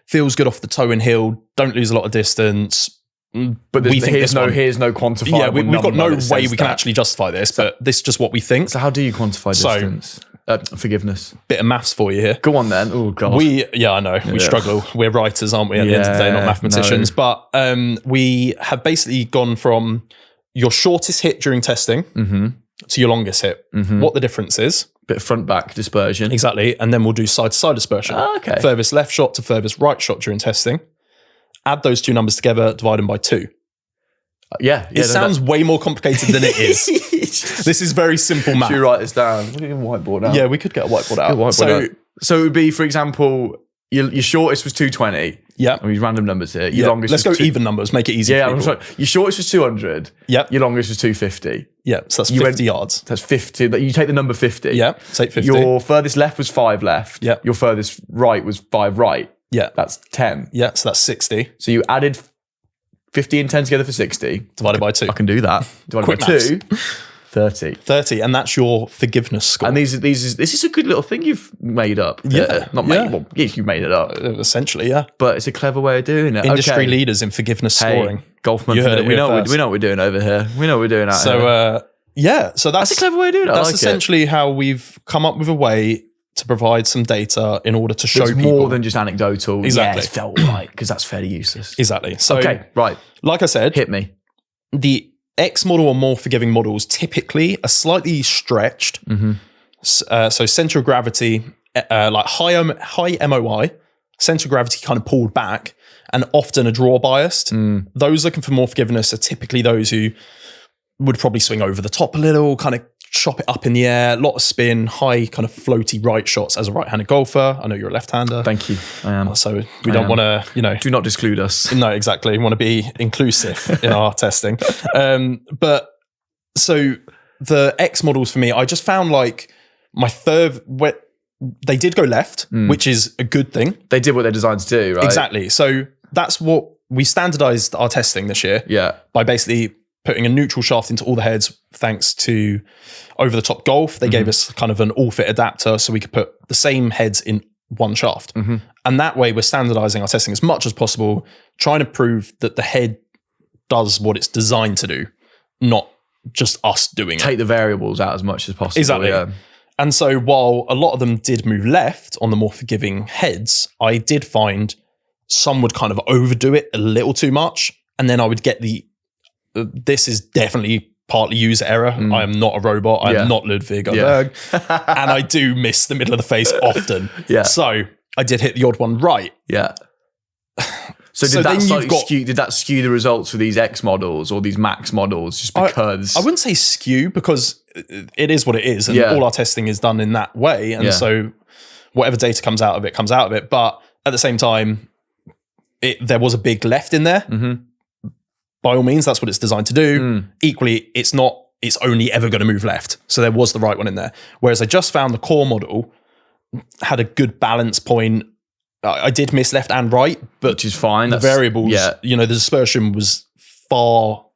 feels good off the toe and heel, don't lose a lot of distance. But here's no quantifiable. Yeah, we've got no way we can actually justify this, but this is just what we think. So how do you quantify distance? Forgiveness. Bit of maths for you here. Go on then. Oh God. I know. We struggle. We're writers, aren't we? At the end of the day, not mathematicians. No. But we have basically gone from your shortest hit during testing to your longest hit. What the difference is. Bit of front back dispersion. Exactly. And then we'll do side to side dispersion. Okay. Furthest left shot to furthest right shot during testing. Add those two numbers together, divide them by 2. It sounds way more complicated than it is. This is very simple math. Should you write this down? We can whiteboard out. Yeah, we could get a whiteboard out. So it would be, for example, your shortest was 220. Yeah. I mean, random numbers here. Your longest Let's go even numbers, make it easy. Yeah, I'm sorry. Your shortest was 200. Yep. Your longest was 250. Yeah, so that's 50 yards. That's 50. You take the number 50. Yeah, take 50. Your furthest left was 5 left. Yeah. Your furthest right was 5 right. Yeah. That's 10. Yeah, so that's 60. So you added 50 and 10 together for 60. Divided by 2. I can do that. Divided by 2. 30. 30, and that's your forgiveness score. And this is a good little thing you've made up. Yeah. You made it up. Essentially, yeah. But it's a clever way of doing it. Industry leaders in forgiveness scoring. Golf month. We know what we're doing over here. We know what we're doing out here. So that's a clever way of doing it. That's essentially how we've come up with a way to provide some data in order to show people. More than just anecdotal. Exactly. Yeah, it felt right, because that's fairly useless. Exactly. So, right. Like I said, hit me. The X model or more forgiving models typically are slightly stretched. So center of gravity, like high MOI, center of gravity kind of pulled back, and often a draw biased. Those looking for more forgiveness are typically those who would probably swing over the top a little, kind of chop it up in the air, a lot of spin, high kind of floaty right shots as a right-handed golfer. I know you're a left-hander. Thank you. I am. So we don't want to, do not exclude us. No, exactly. We want to be inclusive in our testing. But so the X models for me, I just found like my third, they did go left, which is a good thing. They did what they're designed to do, right? Exactly. So that's what we standardized our testing this year. Yeah. By basically putting a neutral shaft into all the heads, thanks to Over the Top Golf. They gave us kind of an all-fit adapter so we could put the same heads in one shaft. And that way we're standardizing our testing as much as possible, trying to prove that the head does what it's designed to do, not just us doing it. Take the variables out as much as possible. Exactly. Yeah. And so while a lot of them did move left on the more forgiving heads, I did find some would kind of overdo it a little too much. And then I would get this is definitely partly user error. I am not a robot. I am not Ludwig Berg. And I do miss the middle of the face often. So I did hit the odd one right. Yeah. So did that skew the results for these X models or these Max models just because? I wouldn't say skew because it is what it is. And all our testing is done in that way. And so whatever data comes out of it. But at the same time, there was a big left in there. By all means, that's what it's designed to do. Equally, it's only ever going to move left. So there was the right one in there. Whereas I just found the core model had a good balance point. I did miss left and right, but which is fine. The variables, the dispersion was far,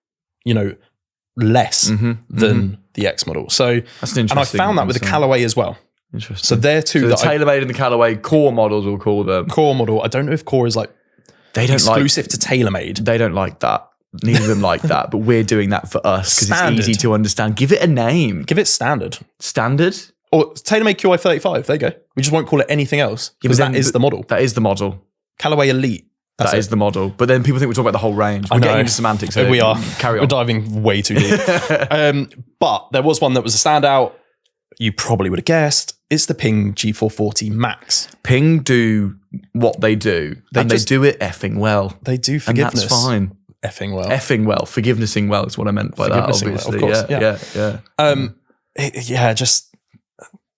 less than the X model. So that's an interesting. And I found that with the Callaway as well. Interesting. So they're two. So the TaylorMade and the Callaway core models, we'll call them. Core model. I don't know if core is exclusive to TaylorMade. They don't like that. Neither of them like that, but we're doing that for us because it's easy to understand. Give it a name. Give it standard. Standard? Or TaylorMade QI35. There you go. We just won't call it anything else because that is the model. That is the model. Callaway Elite. That is the model. But then people think we're talking about the whole range. We're getting into semantics. So we are. Carry on. We're diving way too deep. But there was one that was a standout. You probably would have guessed. It's the Ping G440 Max. Ping do what they do. They do it effing well. They do forgiveness. And that's fine. Effing well. Effing well. Forgivenessing well is what I meant by that, obviously. Well, of course, yeah. Just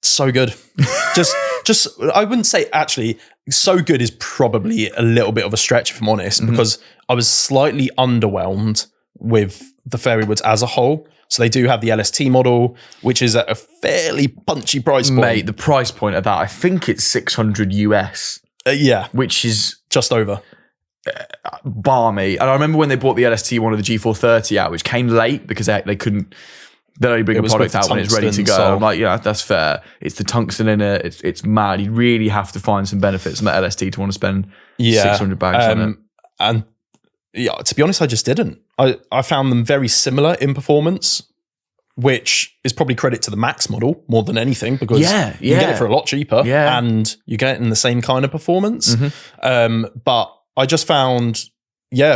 so good. just I wouldn't say actually so good is probably a little bit of a stretch if I'm honest, because I was slightly underwhelmed with the Fairway Woods as a whole. So they do have the LST model, which is at a fairly punchy price point. Mate, the price point of that, I think it's 600 US. Which is just over. Balmy. And I remember when they bought the LST one of the G430 out, which came late because they couldn't. They'd only bring a product out when it's ready to go. So I'm like, that's fair. It's the tungsten in it. It's mad. You really have to find some benefits from that LST to want to spend 600 bags on it. And to be honest, I just didn't. I found them very similar in performance, which is probably credit to the Max model more than anything because you get it for a lot cheaper and you get it in the same kind of performance. But I just found,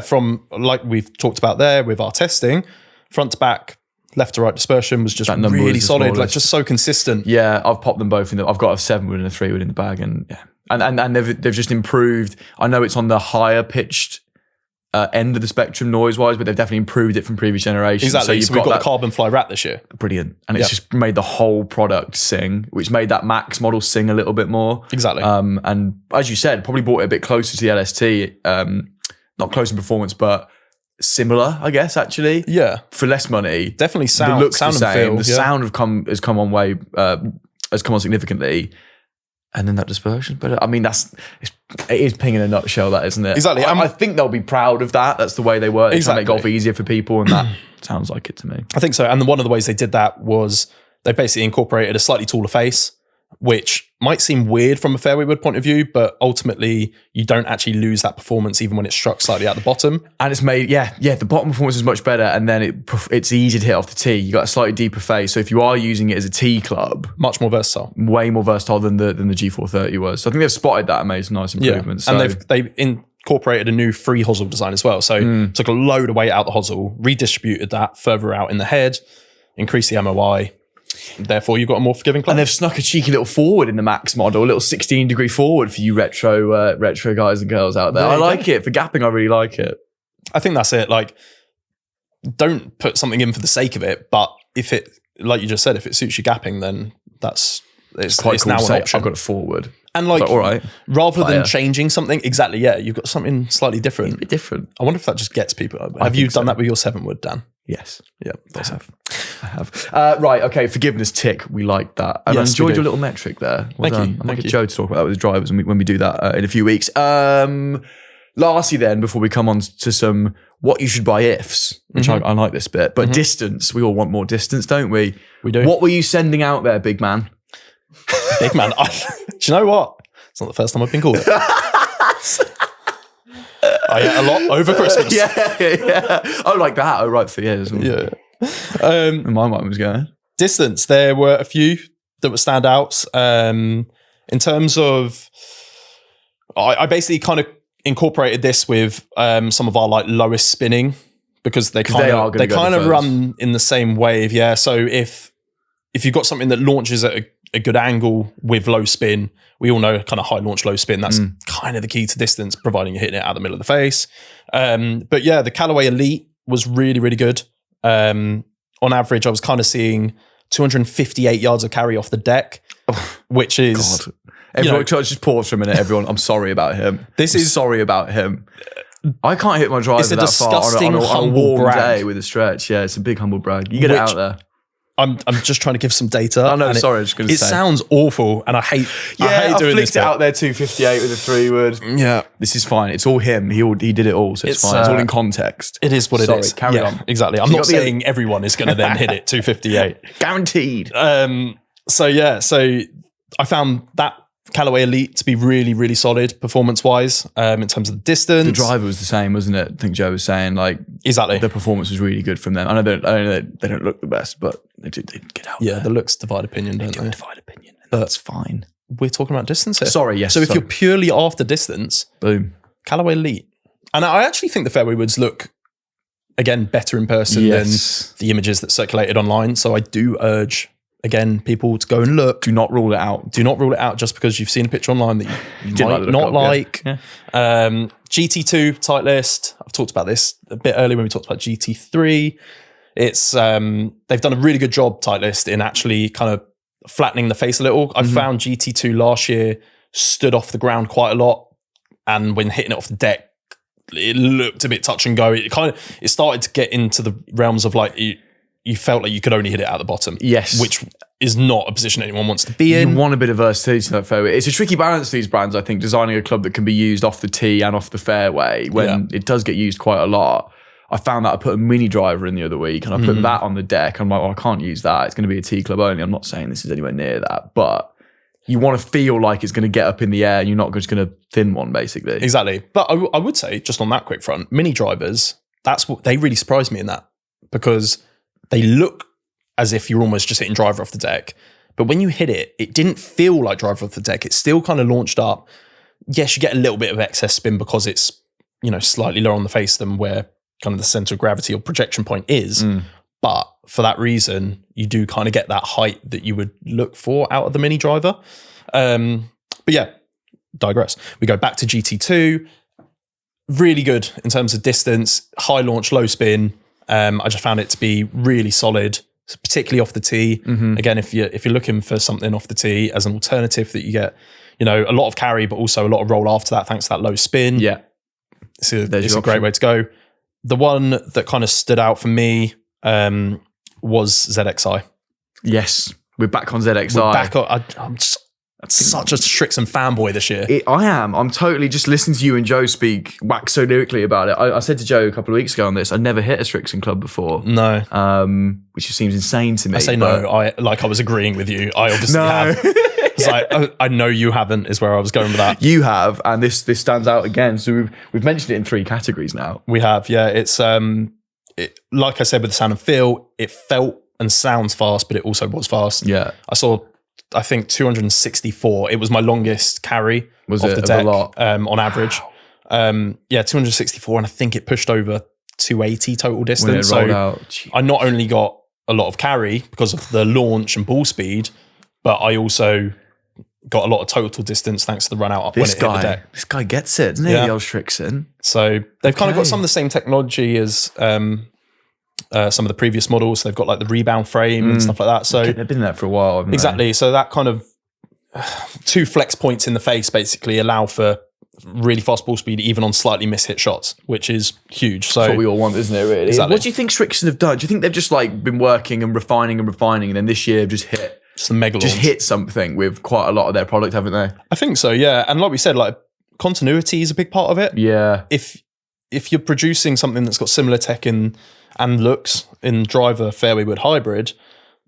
from like we've talked about there with our testing, front to back, left to right dispersion was just really solid, like just so consistent. Yeah, I've popped them both in. I've got a 7-wood and a 3-wood in the bag, and they've just improved. I know it's on the higher pitched end of the spectrum noise-wise, but they've definitely improved it from previous generations. Exactly. So we've got the Carbon Fly Rat this year. Brilliant. And it's just made the whole product sing, which made that Max model sing a little bit more. Exactly. And as you said, probably brought it a bit closer to the LST. Not close in performance, but similar, I guess, actually. Yeah. For less money. Definitely sound. The looks sound the same. and feel, the sound has come on significantly. And then that dispersion. But I mean, it is Ping in a nutshell, that, isn't it? Exactly. I think they'll be proud of that. That's the way they work. They try to make golf easier for people, and that sounds like it to me. I think so. And one of the ways they did that was they basically incorporated a slightly taller face, which might seem weird from a fairway wood point of view, but ultimately you don't actually lose that performance even when it's struck slightly at the bottom. And it's made, the bottom performance is much better, and then it's easy to hit off the tee. You got a slightly deeper face, so if you are using it as a tee club, much more versatile, way more versatile than the G430 was. So I think they've spotted that and made some nice improvements. Yeah. And they've incorporated a new free hosel design as well. So took a load of weight out the hosel, redistributed that further out in the head, increased the MOI. therefore you've got a more forgiving club. And they've snuck a cheeky little forward in the Max model, a little 16-degree forward for you retro guys and girls out there. I like it. For gapping, I really like it. I think that's it. Like, don't put something in for the sake of it, but if it, like you just said, if it suits your gapping, then it's quite cool now to an option. I've got a forward. And like, all right, rather than changing something, exactly, you've got something slightly different. A bit different. I wonder if that just gets people. Have you done that with your 7-wood, Dan? Yes. Yeah, I have. Right, okay, forgiveness tick. We like that. And Yes, I enjoyed your little metric there. Well Thank you. I might get Joe to talk about that with his drivers when we do that in a few weeks. Lastly then, before we come on to some what you should buy ifs, which I like this bit, but distance, we all want more distance, don't we? We do. What were you sending out there, big man? Big man. Do you know what? It's not the first time I've been called it. I ate a lot over Christmas. Yeah. Oh, like that. Oh, right, for years. Yeah. My mind was going. Distance. There were a few that were standouts. In terms of, I basically kind of incorporated this with some of our like lowest spinning because they kind of run in the same wave. Yeah. So if you've got something that launches at a good angle with low spin, we all know kind of high launch, low spin. That's kind of the key to distance, providing you're hitting it out the middle of the face. But yeah, the Callaway Elite was really, really good. On average, I was kind of seeing 258 yards of carry off the deck, which is... God. Everyone, just pause for a minute, everyone. I'm sorry about him. Sorry about him. I can't hit my driver that far on a warm day with a stretch. Yeah, it's a big humble brag. You get it out there. I'm just trying to give some data. Oh no, sorry, I was just going to say. It sounds awful, and I hate doing this. I flicked it out there, 258 with a 3-wood. Yeah. This is fine. It's all him. He did it all, so it's fine. It's all in context. It is what it is. Carry on. Exactly. I'm not saying everyone is going to then hit it 258. Guaranteed. So I found that Callaway Elite to be really, really solid performance-wise in terms of the distance. The driver was the same, wasn't it? I think Joe was saying exactly the performance was really good from them. I know they don't look the best, but they get out. Yeah, the looks divide opinion, don't they? Divide opinion. That's fine. We're talking about distance here. Sorry, yes. So if you're purely after distance, boom, Callaway Elite. And I actually think the Fairway woods look, again, better in person than the images that circulated online. So I do urge, again, people to go and look. Do not rule it out. Do not rule it out just because you've seen a picture online that you might not like. Yeah. GT2 tight list. I've talked about this a bit earlier when we talked about GT3. It's they've done a really good job, tight list, in actually kind of flattening the face a little. I found GT2 last year stood off the ground quite a lot, and when hitting it off the deck, it looked a bit touch and go. It started to get into the realms of like you felt like you could only hit it out the bottom. Yes. Which is not a position anyone wants to be in. You want a bit of versatility to that fairway. It's a tricky balance for these brands, I think, designing a club that can be used off the tee and off the fairway when it does get used quite a lot. I found that I put a mini driver in the other week and I put that on the deck. I'm like, I can't use that. It's going to be a tee club only. I'm not saying this is anywhere near that, but you want to feel like it's going to get up in the air and you're not just going to thin one, basically. Exactly. But I would say, just on that quick front, mini drivers, they really surprised me in that, because they look as if you're almost just hitting driver off the deck. But when you hit it, it didn't feel like driver off the deck. It's still kind of launched up. Yes, you get a little bit of excess spin because it's, slightly lower on the face than where kind of the center of gravity or projection point is. But for that reason, you do kind of get that height that you would look for out of the mini driver. But yeah, digress. We go back to GT2. Really good in terms of distance, high launch, low spin. I just found it to be really solid, particularly off the tee. Again, if you're looking for something off the tee as an alternative that you get, a lot of carry, but also a lot of roll after that, thanks to that low spin. Yeah. It's a great way to go. The one that kind of stood out for me was ZXI. Yes, we're back on ZXI. I'm just such a Strixon fanboy this year. I am. I'm totally just listening to you and Joe speak wax so lyrically about it. I said to Joe a couple of weeks ago on this, I'd never hit a Strixon club before. No. Which just seems insane to me. I say no. I was agreeing with you. I obviously have. It's like, I know you haven't, is where I was going with that. You have, and this stands out again. So we've mentioned it in 3 categories now. We have, yeah. It's like I said with the sound and feel, it felt and sounds fast, but it also was fast. Yeah. I think 264. It was my longest carry off the deck on average. 264, and I think it pushed over 280 total distance. When it rolled out. I not only got a lot of carry because of the launch and ball speed, but I also got a lot of total distance thanks to the run out up when it hit the deck. This guy gets it, doesn't he? The old Strixon. So they've kind of got some of the same technology as some of the previous models. They've got like the rebound frame and stuff like that. So they've been there for a while, haven't exactly. they? So that kind of 2 flex points in the face basically allow for really fast ball speed, even on slightly mishit shots, which is huge. So that's what we all want, isn't it? Really. Exactly. What do you think Strixon have done? Do you think they've just like been working and refining, and then this year just hit something with quite a lot of their product, haven't they? I think so, yeah. And like we said, like continuity is a big part of it. Yeah. If you're producing something that's got similar tech and looks in driver Fairway Wood hybrid,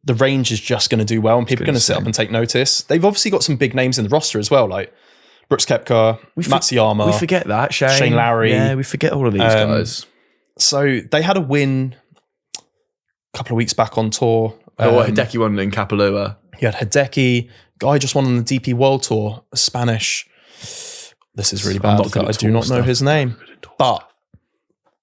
the range is just going to do well, and people are going to sit up and take notice. They've obviously got some big names in the roster as well, like Brooks Koepka, Matsuyama. We forget that. Shane Lowry. Yeah, we forget all of these guys. So they had a win a couple of weeks back on tour. Hideki won in Kapalua. You had Hideki. Guy just won on the DP World Tour, a Spanish. This is really bad. I do not know his name. But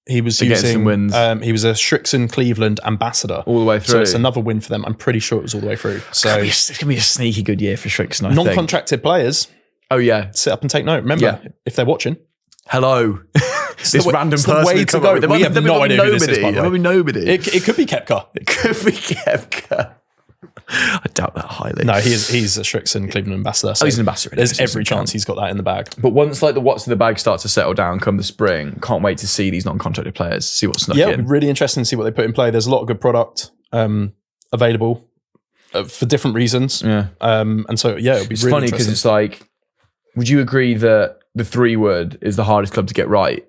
he was using some wins. He was a Strixon Cleveland ambassador all the way through. So it's another win for them. I'm pretty sure it was all the way through. So it's going to be a sneaky good year for Strixon, I think. Non-contracted players. Oh yeah, sit up and take note. Remember, if they're watching, hello. This random person. The way to go. We have no idea who this is, by the way. Probably nobody. It could be Koepka. It could be Koepka. I doubt that highly. No, he's a Strixon Cleveland ambassador. So he's an ambassador. There's every chance he's got that in the bag. But once like the what's in the bag starts to settle down come the spring, can't wait to see these non-contracted players, see what's snuck in. Yeah, really interesting to see what they put in play. There's a lot of good product available for different reasons. Yeah. And so, yeah, it'll be it's really funny because it's like, would you agree that the 3-wood is the hardest club to get right?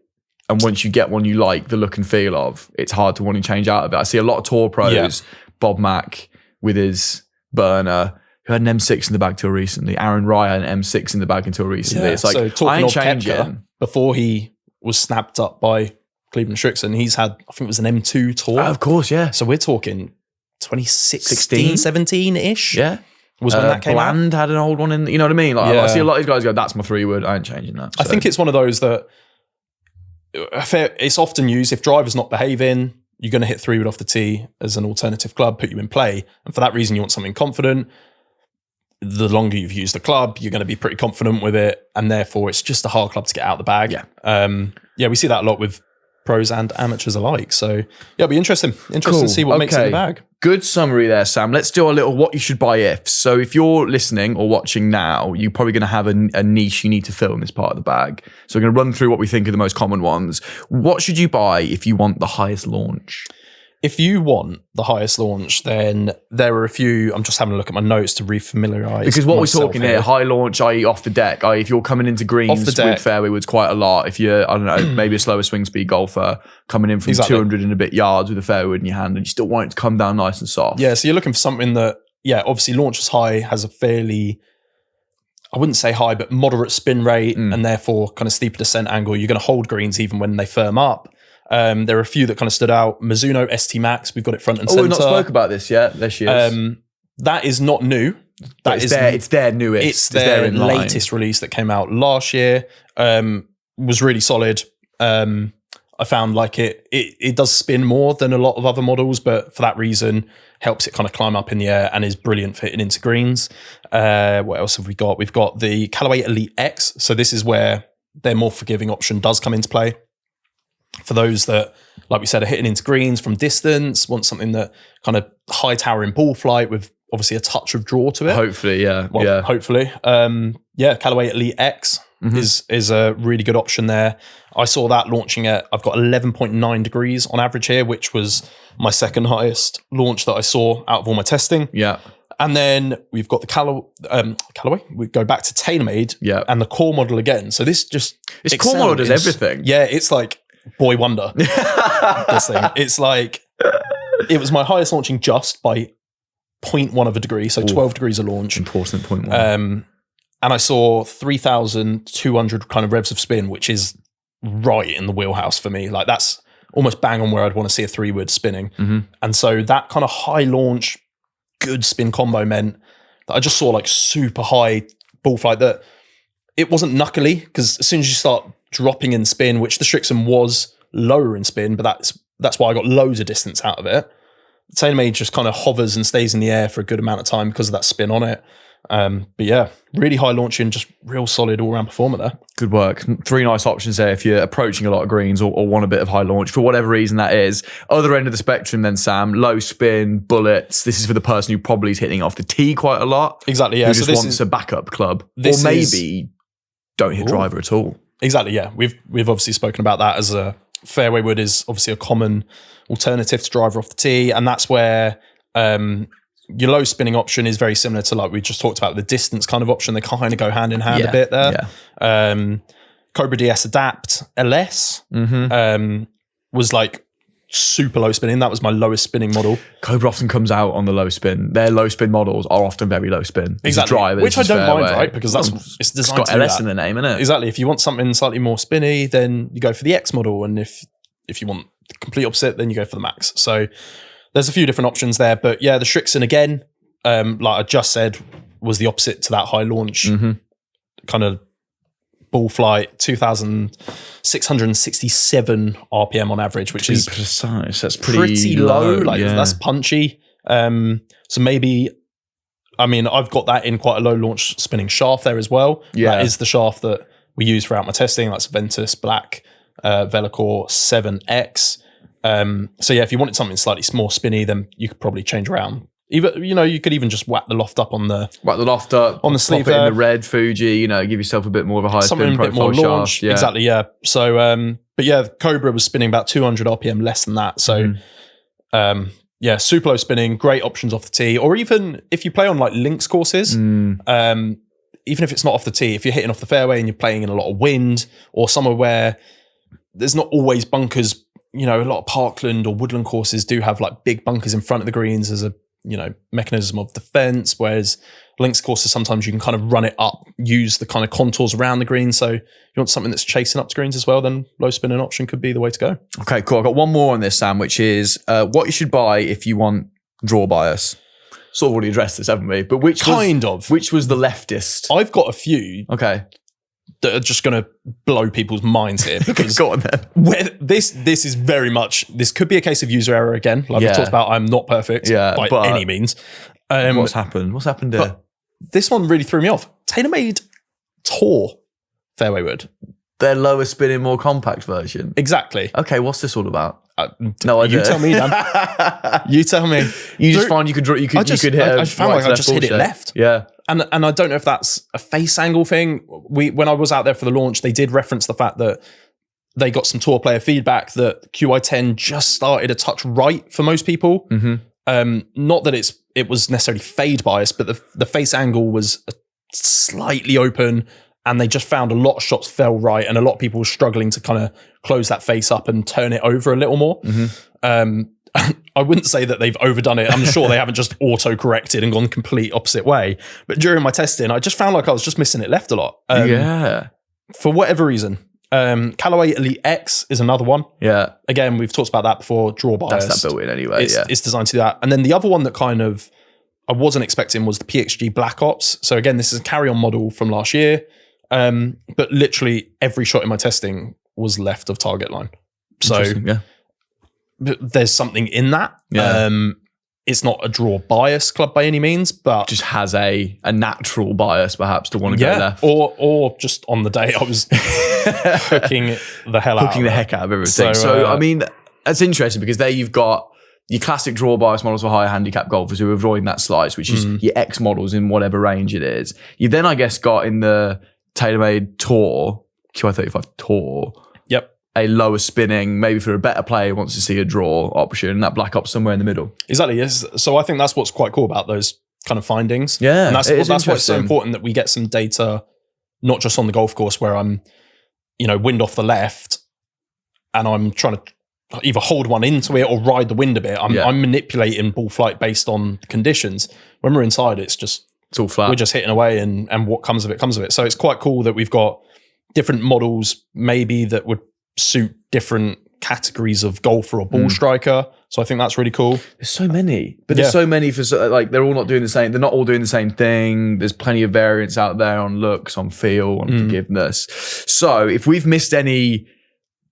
And once you get one you like the look and feel of, it's hard to want to change out of it. I see a lot of tour pros, Bob Mack with his burner, who had an M6 in the bag till recently. Aaron Ryan, an M6 in the bag until recently. Yeah, it's like, so I ain't changing. Koepka, before he was snapped up by Cleveland Strixon, he's had, I think it was an M2 tour. Of course, yeah. So we're talking 2016, 17-ish. Yeah. Was when that came Bland out. Had an old one in, you know what I mean? Like, I see a lot of these guys go, that's my 3-wood, I ain't changing that. So. I think it's one of those that it's often used if driver's not behaving, you're going to hit 3-wood off the tee as an alternative club, put you in play. And for that reason, you want something confident. The longer you've used the club, you're going to be pretty confident with it. And therefore, it's just a hard club to get out of the bag. Yeah. We see that a lot with pros and amateurs alike. So, yeah, it'll be interesting. Interesting to see what makes it in the bag. Good summary there, Sam. Let's do a little what you should buy if. So if you're listening or watching now, you're probably going to have a niche you need to fill in this part of the bag. So we're going to run through what we think are the most common ones. What should you buy if you want the highest launch? If you want the highest launch, then there are a few. I'm just having a look at my notes to refamiliarize. Because what we're talking here, high launch, i.e. off the deck, i.e. if you're coming into greens with fairway woods quite a lot, if you're, I don't know, maybe a slower swing speed golfer coming in from 200 and a bit yards with a fairway wood in your hand and you still want it to come down nice and soft. Yeah, so you're looking for something that, obviously launches high, has a fairly, I wouldn't say high, but moderate spin rate and therefore kind of steeper descent angle. You're going to hold greens even when they firm up. There are a few that kind of stood out. Mizuno ST Max, we've got it front and center. We've not spoke about this yet. There she is. That is not new. It's their newest. It's their latest release that came out last year. Was really solid. I found like it does spin more than a lot of other models, but for that reason, helps it kind of climb up in the air and is brilliant for hitting into greens. What else have we got? We've got the Callaway Elite X. So this is where their more forgiving option does come into play. For those that, like we said, are hitting into greens from distance, want something that kind of high towering ball flight with obviously a touch of draw to it. Hopefully, hopefully. Callaway Elite X is a really good option there. I saw that launching at, I've got 11.9 degrees on average here, which was my second highest launch that I saw out of all my testing. Yeah. And then we've got the Callaway. We go back to TaylorMade and the core model again. So this just... This core model does everything. Yeah, it's like boy wonder. This thing. It's like... It was my highest launching just by 0.1 of a degree. So 12 degrees of launch. Important 0.1. And I saw 3,200 kind of revs of spin, which is right in the wheelhouse for me. Like that's almost bang on where I'd want to see a 3-wood spinning. And so that kind of high launch, good spin combo meant that I just saw like super high ball flight that it wasn't knuckly because as soon as you start dropping in spin, which the Strixon was lower in spin, but that's why I got loads of distance out of it. TaylorMade just kind of hovers and stays in the air for a good amount of time because of that spin on it. But yeah, really high launching, just real solid all-round performer there. Good work. 3 nice options there if you're approaching a lot of greens or want a bit of high launch for whatever reason that is. Other end of the spectrum then, Sam, low spin, bullets. This is for the person who probably is hitting off the tee quite a lot. Exactly, yeah. Who just wants a backup club. Or maybe don't hit driver at all. Exactly, yeah. We've obviously spoken about that as a fairway wood is obviously a common alternative to driver off the tee, and that's where your low spinning option is very similar to like we just talked about the distance kind of option. They kind of go hand in hand a bit there. Yeah. Cobra DS Adapt LS was like super low spinning. That was my lowest spinning model. Cobra often comes out on the low spin. Their low spin models are often very low spin. Exactly. Drivers, which I don't mind, right? Because it's designed got LS in the name, isn't it? Exactly. If you want something slightly more spinny, then you go for the X model. And if you want the complete opposite, then you go for the Max. So there's a few different options there. But yeah, the Strixon again, like I just said, was the opposite to that high launch kind of ball flight, 2,667 RPM on average, which is precise. That's pretty low. Like that's punchy. So maybe, I mean, I've got that in quite a low launch spinning shaft there as well. Yeah. That is the shaft that we use throughout my testing. That's Ventus Black Velocore 7X. So yeah, if you wanted something slightly more spinny, then you could probably change around. Even, you could even just whack the loft up on the sleeve there. In the red Fuji, give yourself a bit more of a high spin profile, a bit more launch. Yeah. Exactly, yeah. So, but yeah, Cobra was spinning about 200 RPM less than that. So, yeah, super low spinning, great options off the tee, or even if you play on like links courses, even if it's not off the tee, if you're hitting off the fairway and you're playing in a lot of wind or somewhere where there's not always bunkers, a lot of parkland or woodland courses do have like big bunkers in front of the greens as a mechanism of defense, whereas links courses sometimes you can kind of run it up, use the kind of contours around the green. So if you want something that's chasing up to greens as well, then low spinning option could be the way to go. Okay, cool. I've got one more on this, Sam, which is what you should buy if you want draw bias. Sort of already addressed this, haven't we? But which was the leftist? I've got a few. Okay. That are just going to blow people's minds here because go on then. Where this is very much, this could be a case of user error again. Like we talked about, I'm not perfect by any means. What's happened? What's happened there? This one really threw me off. TaylorMade Tour fairway wood. Their lower spinning, more compact version. Exactly. Okay, what's this all about? No idea. You tell me, Dan. You tell me. You just find you could hit. I found like I just hit it left. Yeah. And I don't know if that's a face angle thing. When I was out there for the launch, they did reference the fact that they got some tour player feedback that QI10 just started a touch right for most people. Not that it was necessarily fade bias, but the face angle was slightly open, and they just found a lot of shots fell right, and a lot of people were struggling to kind of close that face up and turn it over a little more. I wouldn't say that they've overdone it. I'm sure they haven't just auto-corrected and gone complete opposite way. But during my testing, I just found like I was just missing it left a lot. For whatever reason. Callaway Elite X is another one. Yeah. Again, we've talked about that before. Draw bias. That's that built in anyway. It's designed to do that. And then the other one that kind of I wasn't expecting was the PXG Black Ops. So again, this is a carry-on model from last year. But literally every shot in my testing was left of target line. So there's something in that. Yeah. It's not a draw bias club by any means, but just has a natural bias perhaps to want to go left. Or just on the day I was hooking the heck out of everything. So I mean, that's interesting because there you've got your classic draw bias models for higher handicap golfers who are avoiding that slice, which is your X models in whatever range it is. You then, I guess, got in the TaylorMade Tour, QI35 Tour. Yep. A lower spinning, maybe for a better player who wants to see a draw option, and that Black Ops somewhere in the middle. Exactly, yes. So I think that's what's quite cool about those kind of findings. Yeah, and that's why it's so important that we get some data, not just on the golf course where I'm, wind off the left and I'm trying to either hold one into it or ride the wind a bit. I'm manipulating ball flight based on conditions. When we're inside, it's all flat. We're just hitting away and what comes of it comes of it. So it's quite cool that we've got different models maybe that would suit different categories of golfer or ball striker. So I think that's really cool. There's so many, but there's so many for they're all not doing the same. They're not all doing the same thing. There's plenty of variance out there on looks, on feel, on forgiveness. So if we've missed any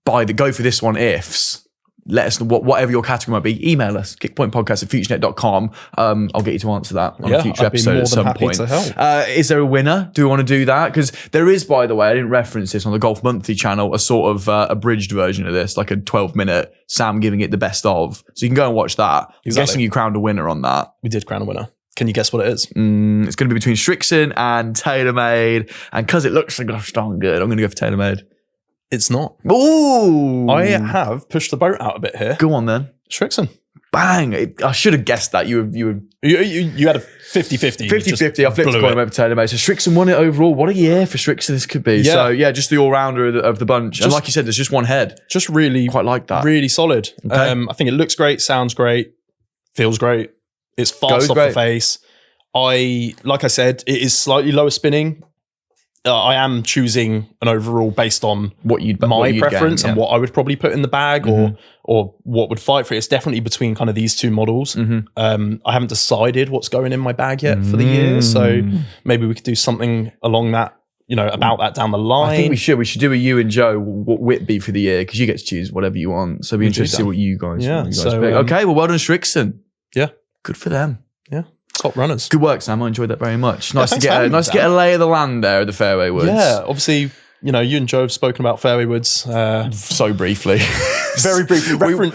by the go for this one ifs, let us know whatever your category might be. Email us, kickpointpodcast@futurenet.com. I'll get you to answer that on a future episode at some point. Is there a winner? Do we want to do that? Because there is, by the way, I didn't reference this on the Golf Monthly channel, a sort of abridged version of this, like a 12-minute Sam giving it the best of. So you can go and watch that. I'm guessing you crowned a winner on that. We did crown a winner. Can you guess what it is? It's going to be between Strixon and TaylorMade. And because it looks like gosh darn good, I'm going to go for TaylorMade. It's not. Ooh. I have pushed the boat out a bit here. Go on then. Strixon. Bang. I should have guessed that. You had a 50-50. 50-50. I flipped a coin over TaylorMade. So Strixon won it overall. What a year for Strixon this could be. Yeah. So yeah, just the all-rounder of the bunch. And like you said, there's just one head. Just really quite like that. Really solid. Okay. I think it looks great, sounds great, feels great. It's fast off the face. Like I said, it is slightly lower spinning. I am choosing an overall based on my preference and what I would probably put in the bag or what would fight for it. It's definitely between kind of these two models. I haven't decided what's going in my bag yet for the year. So maybe we could do something along that, about that down the line. I think we should. We should do a you and Joe what Whitby for the year because you get to choose whatever you want. So it'd be interesting to see what you guys pick. Okay, well done, Strixon. Yeah. Good for them. Yeah. Top runners. Good work, Sam. I enjoyed that very much. Nice to get a lay of the land there at the Fairway Woods. Yeah, obviously, you and Joe have spoken about Fairway Woods so briefly. Very briefly.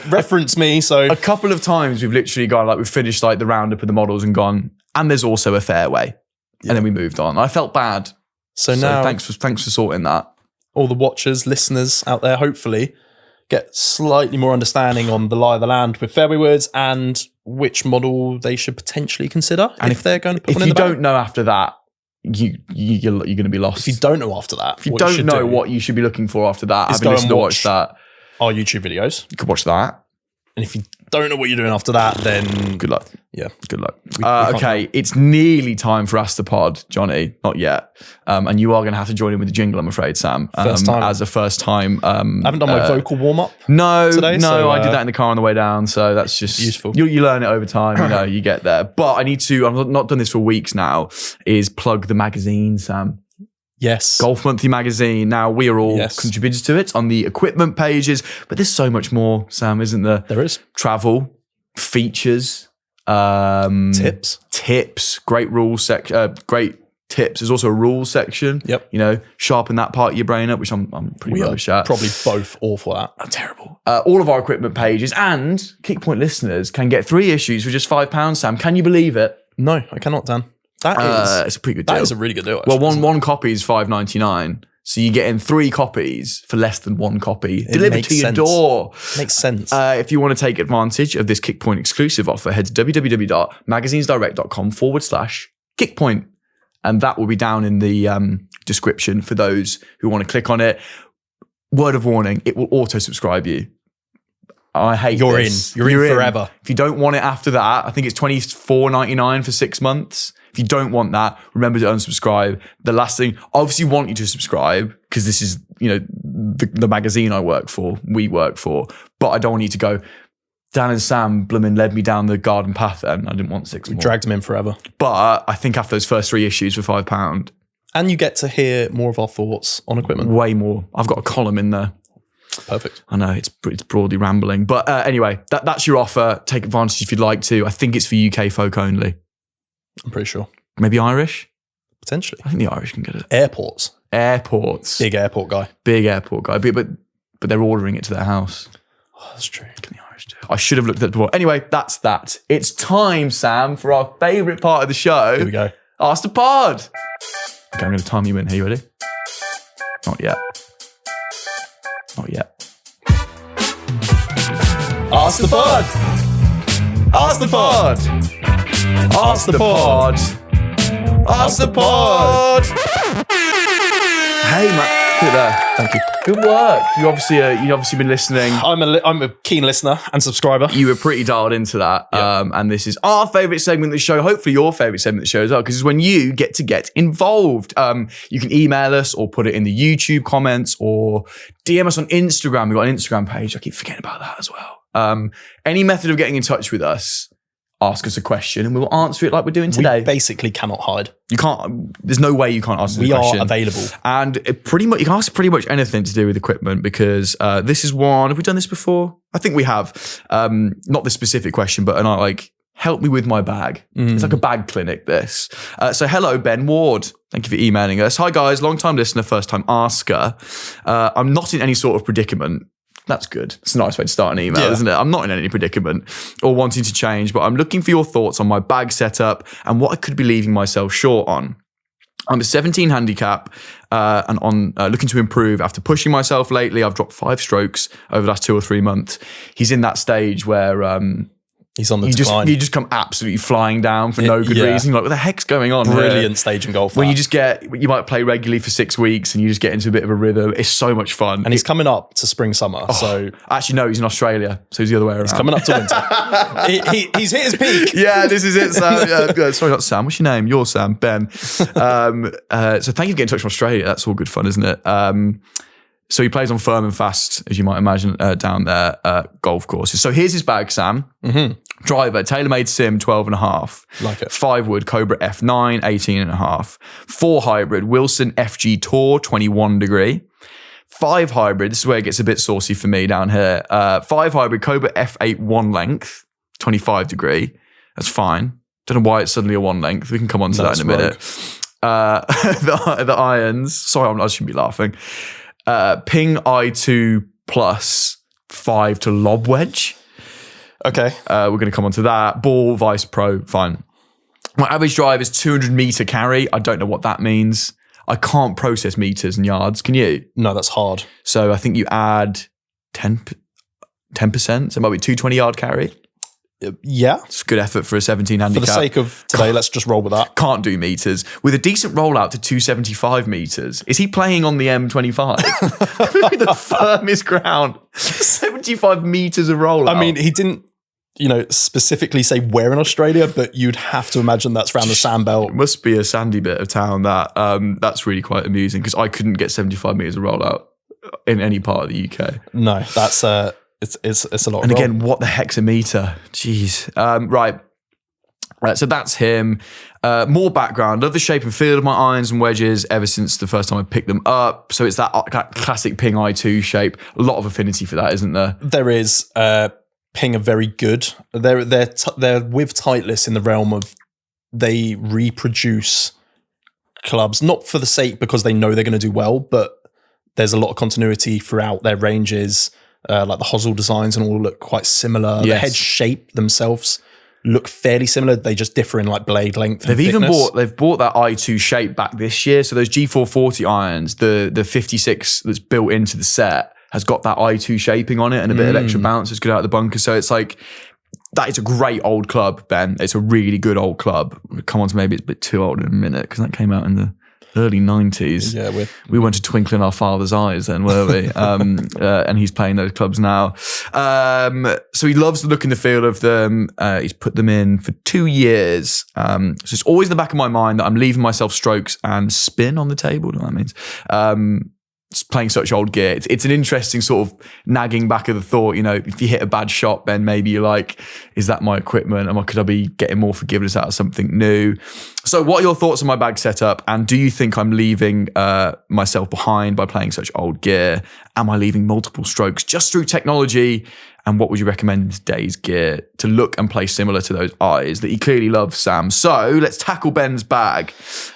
Reference me. So a couple of times we've literally gone we've finished the roundup of the models and gone, and there's also a Fairway. Yeah. And then we moved on. I felt bad. So now thanks for sorting that. All the watchers, listeners out there, hopefully get slightly more understanding on the lie of the land with Fairway Woods and which model they should potentially consider and if they're going to put one in the bag. If you don't know after that, you're going to be lost. If you don't know after that, if you don't know what you should be looking for after that, having listened to watch that, our YouTube videos, you could watch that. And if you don't know what you're doing after that, then good luck. Yeah, good luck. Okay, it's nearly time for Ask the Pod, Johnny. Not yet. And you are going to have to join in with the jingle, I'm afraid, Sam. First time. As a first time. I haven't done my vocal warm up. No, today, I did that in the car on the way down. So that's just useful. You learn it over time. You get there. But I need to. I've not done this for weeks now. Is plug the magazine, Sam. Yes. Golf Monthly magazine. Now, we are all contributors to it on the equipment pages, but there's so much more, Sam, isn't there? There is. Travel, features, tips, great rules section, great tips. There's also a rules section. Yep. Sharpen that part of your brain up, which I'm pretty rubbish at. Probably both awful at. I'm terrible. All of our equipment pages and Kickpoint listeners can get 3 issues for just £5, Sam. Can you believe it? No, I cannot, Dan. It's a pretty good deal. That is a really good deal, actually. Well, one copy is $5.99. So you're getting 3 copies for less than 1 copy delivered to your door. Makes sense. If you want to take advantage of this Kickpoint exclusive offer, head to www.magazinesdirect.com/Kickpoint. And that will be down in the description for those who want to click on it. Word of warning, it will auto-subscribe you. I hate this. You're in forever. If you don't want it after that, I think it's $24.99 for 6 months. If you don't want that, remember to unsubscribe. The last thing, obviously want you to subscribe because this is, the magazine we work for. But I don't want you to go, Dan and Sam blooming led me down the garden path then. I didn't want 6 more. Dragged them in forever. But I think after those first 3 issues for £5. And you get to hear more of our thoughts on equipment. Way more. I've got a column in there. Perfect. I know it's broadly rambling, but anyway, that's your offer. Take advantage if you'd like to. I think it's for UK folk only. I'm pretty sure. Maybe Irish? Potentially. I think the Irish can get it. Airports. Big airport guy. But they're ordering it to their house. Oh, that's true. Can the Irish do it? I should have looked at it before. Anyway, that's that. It's time, Sam, for our favourite part of the show. Here we go. Ask the Pod. Okay, I'm going to time you in. Are you ready? Not yet. Ask the Pod. Ask the Pod. Ask the Pod. Ask the Pod. Hey, Matt. Look at there. Thank you. Good work. You obviously been listening. I'm a keen listener and subscriber. You were pretty dialed into that. Yeah. And this is our favourite segment of the show. Hopefully your favourite segment of the show as well, because it's when you get to get involved. You can email us or put it in the YouTube comments or DM us on Instagram. We've got an Instagram page. I keep forgetting about that as well. Any method of getting in touch with us, ask us a question and we will answer it like we're doing today. We basically cannot hide. You can't, there's no way you can't ask us a question. We are available. And pretty much, you can ask pretty much anything to do with equipment because this is one, have we done this before? I think we have. Not this specific question, but help me with my bag. It's like a bag clinic, this. So hello, Ben Ward. Thank you for emailing us. Hi guys, long time listener, first time asker. I'm not in any sort of predicament. That's good. It's a nice way to start an email, isn't it? I'm not in any predicament or wanting to change, but I'm looking for your thoughts on my bag setup and what I could be leaving myself short on. I'm a 17 handicap and on looking to improve after pushing myself lately. I've dropped 5 strokes over the last 2 or 3 months. He's in that stage where he's on the decline. You just come absolutely flying down for no good reason. You're like, what the heck's going on? Brilliant stage in golf. When you might play regularly for 6 weeks and you just get into a bit of a rhythm. It's so much fun. And he's coming up to spring, summer. So actually, no, he's in Australia. So he's the other way around. He's coming up to winter. He's hit his peak. Yeah, this is it, Sam. Sorry, not Sam. What's your name? You're Sam. Ben. So thank you for getting in touch from Australia. That's all good fun, isn't it? So he plays on firm and fast, as you might imagine, down there, golf courses. So here's his bag, Sam. Driver, TaylorMade Sim, 12.5. Like it. 5 wood, Cobra F9, 18.5. 4 hybrid, Wilson FG Tour, 21 degree. 5 hybrid, this is where it gets a bit saucy for me down here. 5 hybrid, Cobra F8 1 length, 25 degree. That's fine. Don't know why it's suddenly a 1 length. We can come on to that in a minute. The irons, sorry, I shouldn't be laughing. Ping i2 plus 5 to lob wedge. Okay. We're going to come on to that. Ball, Vice Pro, fine. My average drive is 200 meter carry. I don't know what that means. I can't process meters and yards. Can you? No, that's hard. So I think you add 10%. So it might be 220 yard carry. Yeah. It's good effort for a 17 handicap. For the sake of today, let's just roll with that. Can't do meters. With a decent rollout to 275 meters. Is he playing on the M25? The firmest ground. 75 meters of rollout. I mean, he didn't, specifically say where in Australia, but you'd have to imagine that's around the sandbelt. It must be a sandy bit of town that. That's really quite amusing because I couldn't get 75 meters of rollout in any part of the UK. No, that's it's a lot. And again, what the heck's a meter? Jeez. Right. So that's him. More background. Love the shape and feel of my irons and wedges ever since the first time I picked them up. So it's that classic Ping i2 shape. A lot of affinity for that, isn't there? There is. Ping are very good. They're with Titleist in the realm of they reproduce clubs, not for the sake because they know they're going to do well, but there's a lot of continuity throughout their ranges. Like the hosel designs and all look quite similar. Yes. The head shape themselves look fairly similar. They just differ in like blade length. They've bought that i2 shape back this year. So those G440 irons, the 56 that's built into the set has got that i2 shaping on it and a bit of extra bounce. It's good out of the bunker. So it's like, that is a great old club, Ben. It's a really good old club. We'll come on to maybe it's a bit too old in a minute because that came out in the early 90s. Yeah, we went to twinkle in our father's eyes then, were we? And he's playing those clubs now. So he loves the look and the feel of them. He's put them in for 2 years. So it's always in the back of my mind that I'm leaving myself strokes and spin on the table. Do you know what that means? Playing such old gear. It's an interesting sort of nagging back of the thought, if you hit a bad shot, then maybe you're like, is that my equipment? Could I be getting more forgiveness out of something new? So what are your thoughts on my bag setup? And do you think I'm leaving myself behind by playing such old gear? Am I leaving multiple strokes just through technology? And what would you recommend in today's gear to look and play similar to those eyes that you clearly love, Sam? So let's tackle Ben's bag.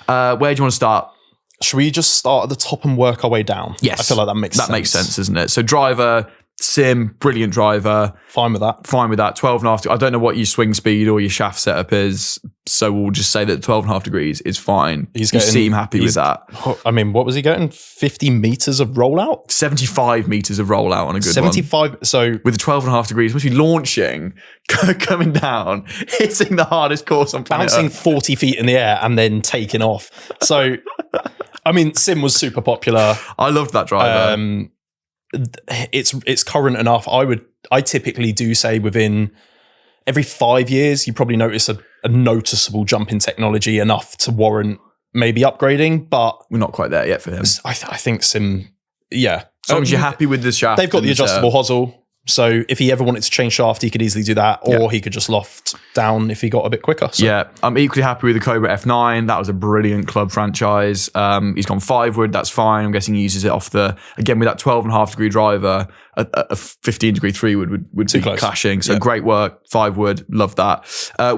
Where do you want to start? Should we just start at the top and work our way down? Yes. I feel like that makes sense. That makes sense, doesn't it? So driver, Sim, brilliant driver. Fine with that. 12.5. I don't know what your swing speed or your shaft setup is. So we'll just say that 12.5 degrees is fine. You seem happy with that. I mean, what was he getting? 50 meters of rollout? 75 meters of rollout on a good 75. one. So with the 12.5 degrees, must be launching, coming down, hitting the hardest course on planet bouncing Earth. 40 feet in the air and then taking off. So, I mean, Sim was super popular. I loved that driver. It's current enough. I typically do say within every 5 years, you probably notice a noticeable jump in technology enough to warrant maybe upgrading, but we're not quite there yet for him. I think Sim, yeah. As long as you're happy with the shaft. They've got the adjustable hosel. So if he ever wanted to change shaft, he could easily do that, or he could just loft down if he got a bit quicker. So. Yeah, I'm equally happy with the Cobra F9. That was a brilliant club franchise. He's gone 5 wood, that's fine. I'm guessing he uses it off with that 12.5 degree driver, a 15 degree 3 wood would be clashing. So great work, 5 wood, love that.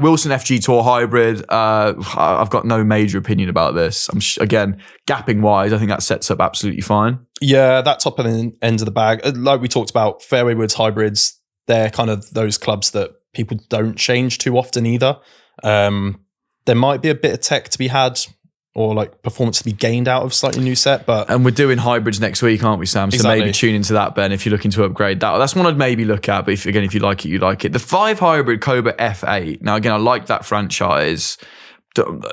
Wilson FG Tour Hybrid, I've got no major opinion about this. Again, gapping wise, I think that sets up absolutely fine. Yeah, that top end of the bag, like we talked about, Fairway Woods hybrids, they're kind of those clubs that people don't change too often either. There might be a bit of tech to be had or like performance to be gained out of a slightly new set, and we're doing hybrids next week, aren't we, Sam? So maybe tune into that, Ben, if you're looking to upgrade that. That's one I'd maybe look at, but if you like it, you like it. The 5 hybrid Cobra F8. Now, again, I like that franchise.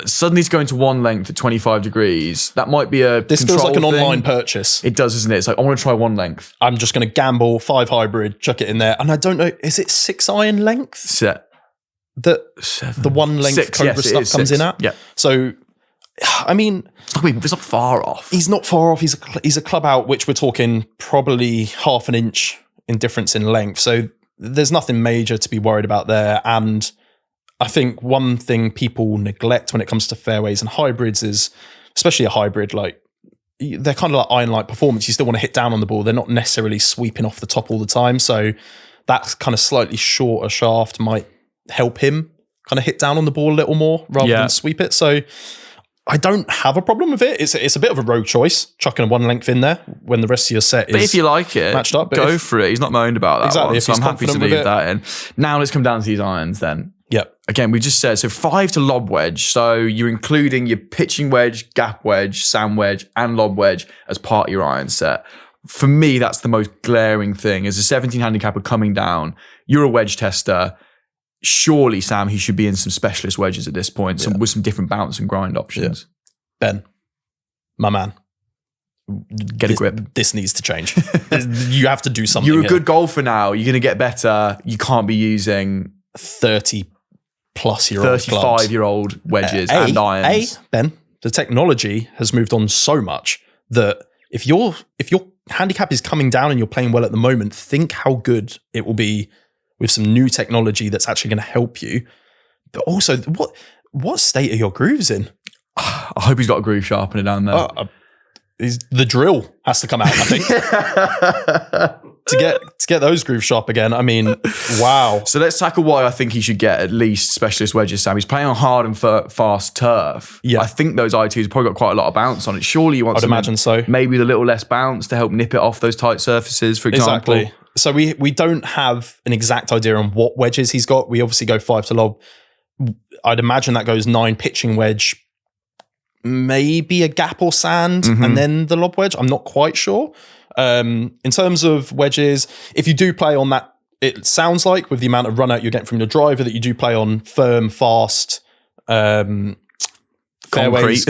Suddenly it's going to one length at 25 degrees. That might be a This feels like an online purchase. It does, isn't it? It's like, I want to try one length. I'm just going to gamble 5 hybrid, chuck it in there. And I don't know, is it 6 iron length? Set. The 1 length 6, Cobra stuff comes 6. In at? Yeah. So, I mean... It's not far off. He's not far off. He's a club out, which we're talking probably half an inch in difference in length. So there's nothing major to be worried about there. And I think one thing people neglect when it comes to fairways and hybrids is, especially a hybrid, like they're kind of like iron-like performance. You still want to hit down on the ball. They're not necessarily sweeping off the top all the time. So that kind of slightly shorter shaft might help him kind of hit down on the ball a little more rather than sweep it. So I don't have a problem with it. It's a bit of a rogue choice, chucking a 1 length in there when the rest of your set is But if you like it, matched up, go for it. He's not moaned about that exactly, one, so I'm happy to leave that in. Now let's come down to these irons then. Yep. Again, we just said, so 5 to lob wedge. So you're including your pitching wedge, gap wedge, sand wedge, and lob wedge as part of your iron set. For me, that's the most glaring thing. As a 17 handicapper coming down, you're a wedge tester. Surely, Sam, he should be in some specialist wedges at this point, with some different bounce and grind options. Ben, my man. Get a grip. This needs to change. You have to do something. You're a good golfer now. You're going to get better. You can't be using 30-plus-year-old 35-year-old wedges and irons. Ben, the technology has moved on so much that if your handicap is coming down and you're playing well at the moment, think how good it will be with some new technology that's actually going to help you. But also, what state are your grooves in? I hope he's got a groove sharpener down there. The drill has to come out, I think, to get those grooves sharp again. I mean, wow. So let's tackle why I think he should get at least specialist wedges, Sam. He's playing on hard and fast turf. Yeah. I think those I2s have probably got quite a lot of bounce on it. Surely you want I'd imagine so. Maybe the little less bounce to help nip it off those tight surfaces, for example. Exactly. So we don't have an exact idea on what wedges he's got. We obviously go 5 to lob. I'd imagine that goes 9 pitching wedge, maybe a gap or sand, and then the lob wedge. I'm not quite sure. In terms of wedges, if you do play on that, it sounds like with the amount of run out you're getting from your driver that you do play on firm, fast, fairways,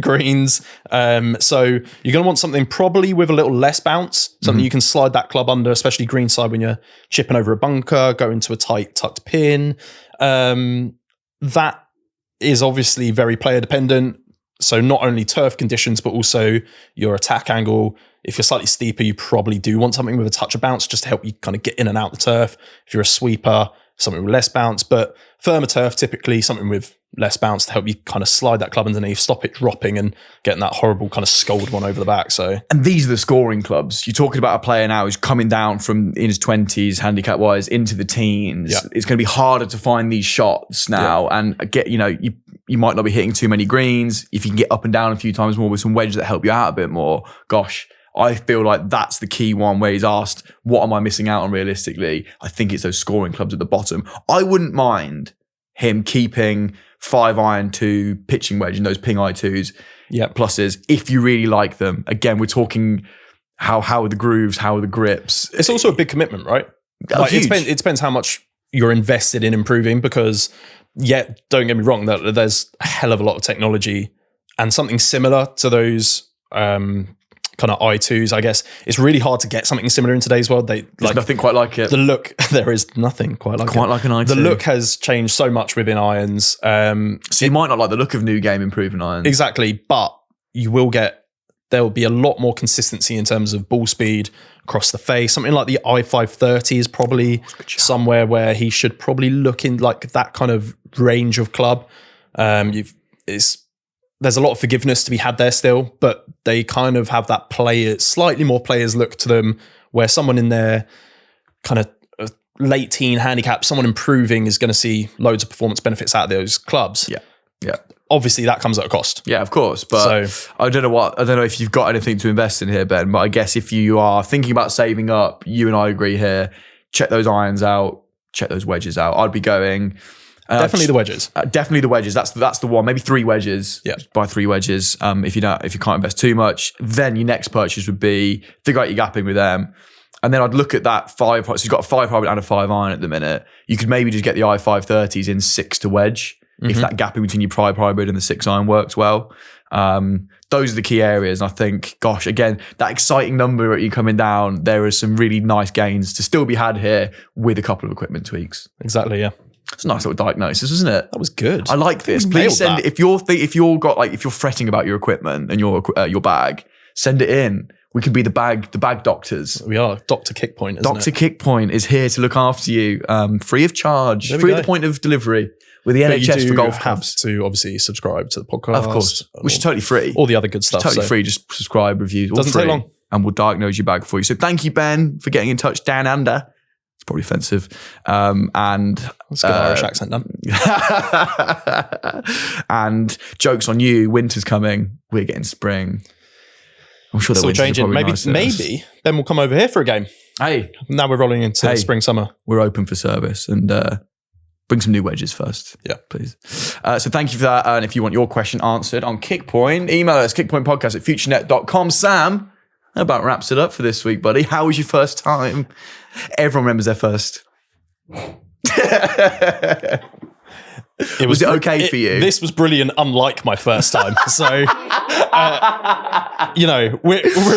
greens. So you're going to want something probably with a little less bounce, something you can slide that club under, especially greenside when you're chipping over a bunker, go into a tight tucked pin. That is obviously very player dependent. So not only turf conditions, but also your attack angle. If you're slightly steeper, you probably do want something with a touch of bounce just to help you kind of get in and out the turf. If you're a sweeper, something with less bounce, but firmer turf, typically something with less bounce to help you kind of slide that club underneath, stop it dropping and getting that horrible kind of scold one over the back. So, and these are the scoring clubs. You're talking about a player now who's coming down from in his 20s, handicap wise, into the teens. Yeah. It's going to be harder to find these shots now, and get, you might not be hitting too many greens. If you can get up and down a few times more with some wedges that help you out a bit more, gosh, I feel like that's the key one where he's asked, what am I missing out on realistically? I think it's those scoring clubs at the bottom. I wouldn't mind him keeping 5 iron to pitching wedge and those ping I2s pluses if you really like them. Again, we're talking how are the grooves, how are the grips. It's also a big commitment, right? Like, it depends how much you're invested in improving, because don't get me wrong, that there's a hell of a lot of technology and something similar to those kind of I2s, I guess. It's really hard to get something similar in today's world. There's nothing quite like it. The look, there is nothing quite like an I2. The look has changed so much within irons. So you might not like the look of new game improving irons. Exactly, but you will get there will be a lot more consistency in terms of ball speed across the face. Something like the i530 is probably somewhere where he should probably look in like that kind of range of club. There's a lot of forgiveness to be had there still, but they kind of have that slightly more players look to them, where someone in their kind of late teen handicap, someone improving is going to see loads of performance benefits out of those clubs. Yeah. Obviously that comes at a cost. Yeah, of course. But I don't know if you've got anything to invest in here, Ben, but I guess if you are thinking about saving up, you and I agree here, check those irons out, check those wedges out. I'd be going... definitely the wedges. Definitely the wedges. That's the one. Maybe 3 wedges. Yeah. Just buy 3 wedges. If you can't invest too much, then your next purchase would be figure out your gapping with them. And then I'd look at that 5. So you've got a 5 hybrid and a 5 iron at the minute. You could maybe just get the i530s in 6 to wedge if that gapping between your 5 hybrid and the 6 iron works well. Those are the key areas. And I think, gosh, again, that exciting number at you coming down, there are some really nice gains to still be had here with a couple of equipment tweaks. Exactly. Yeah. It's a nice little diagnosis, isn't it? That was good. I like this. Please send it if you're fretting about your equipment and your bag, send it in. We could be the bag doctors. We are. Dr. Kickpoint, isn't Dr. Kickpoint is here to look after you, free of charge, free at the point of delivery with the NHS for golf clubs. To obviously subscribe to the podcast, of course, which is totally free. All the other good stuff, totally free. Just subscribe, reviews. Doesn't take long, and we'll diagnose your bag for you. So thank you, Ben, for getting in touch down under. It's probably offensive. And that's a good Irish accent done. And jokes on you. Winter's coming. We're getting spring. I'm sure they're changing. Maybe Ben will come over here for a game. Hey, now we're rolling into spring, summer. We're open for service, and bring some new wedges first. Yeah, please. So thank you for that. And if you want your question answered on Kickpoint, email us kickpointpodcast@futurenet.com. Sam, that about wraps it up for this week, buddy. How was your first time? Everyone remembers their first. Was it okay for you? This was brilliant, unlike my first time. So, we're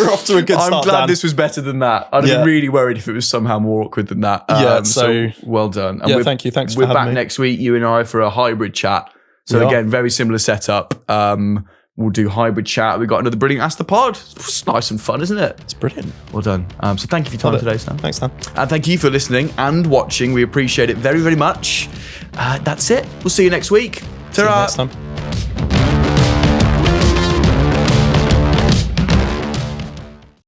off to a good start. I'm glad Dan. this was better than that. I'd have been really worried if it was somehow more awkward than that. So well done. And thank you. Thanks for having me. We're back next week, you and I, for a hybrid chat. So again, very similar setup. We'll do hybrid chat. We've got another brilliant Ask the Pod. It's nice and fun, isn't it? It's brilliant. Well done. So thank you for your time today, Sam. Thanks, Dan. And thank you for listening and watching. We appreciate it very, very much. That's it. We'll see you next week. Ta-ra. See you next time.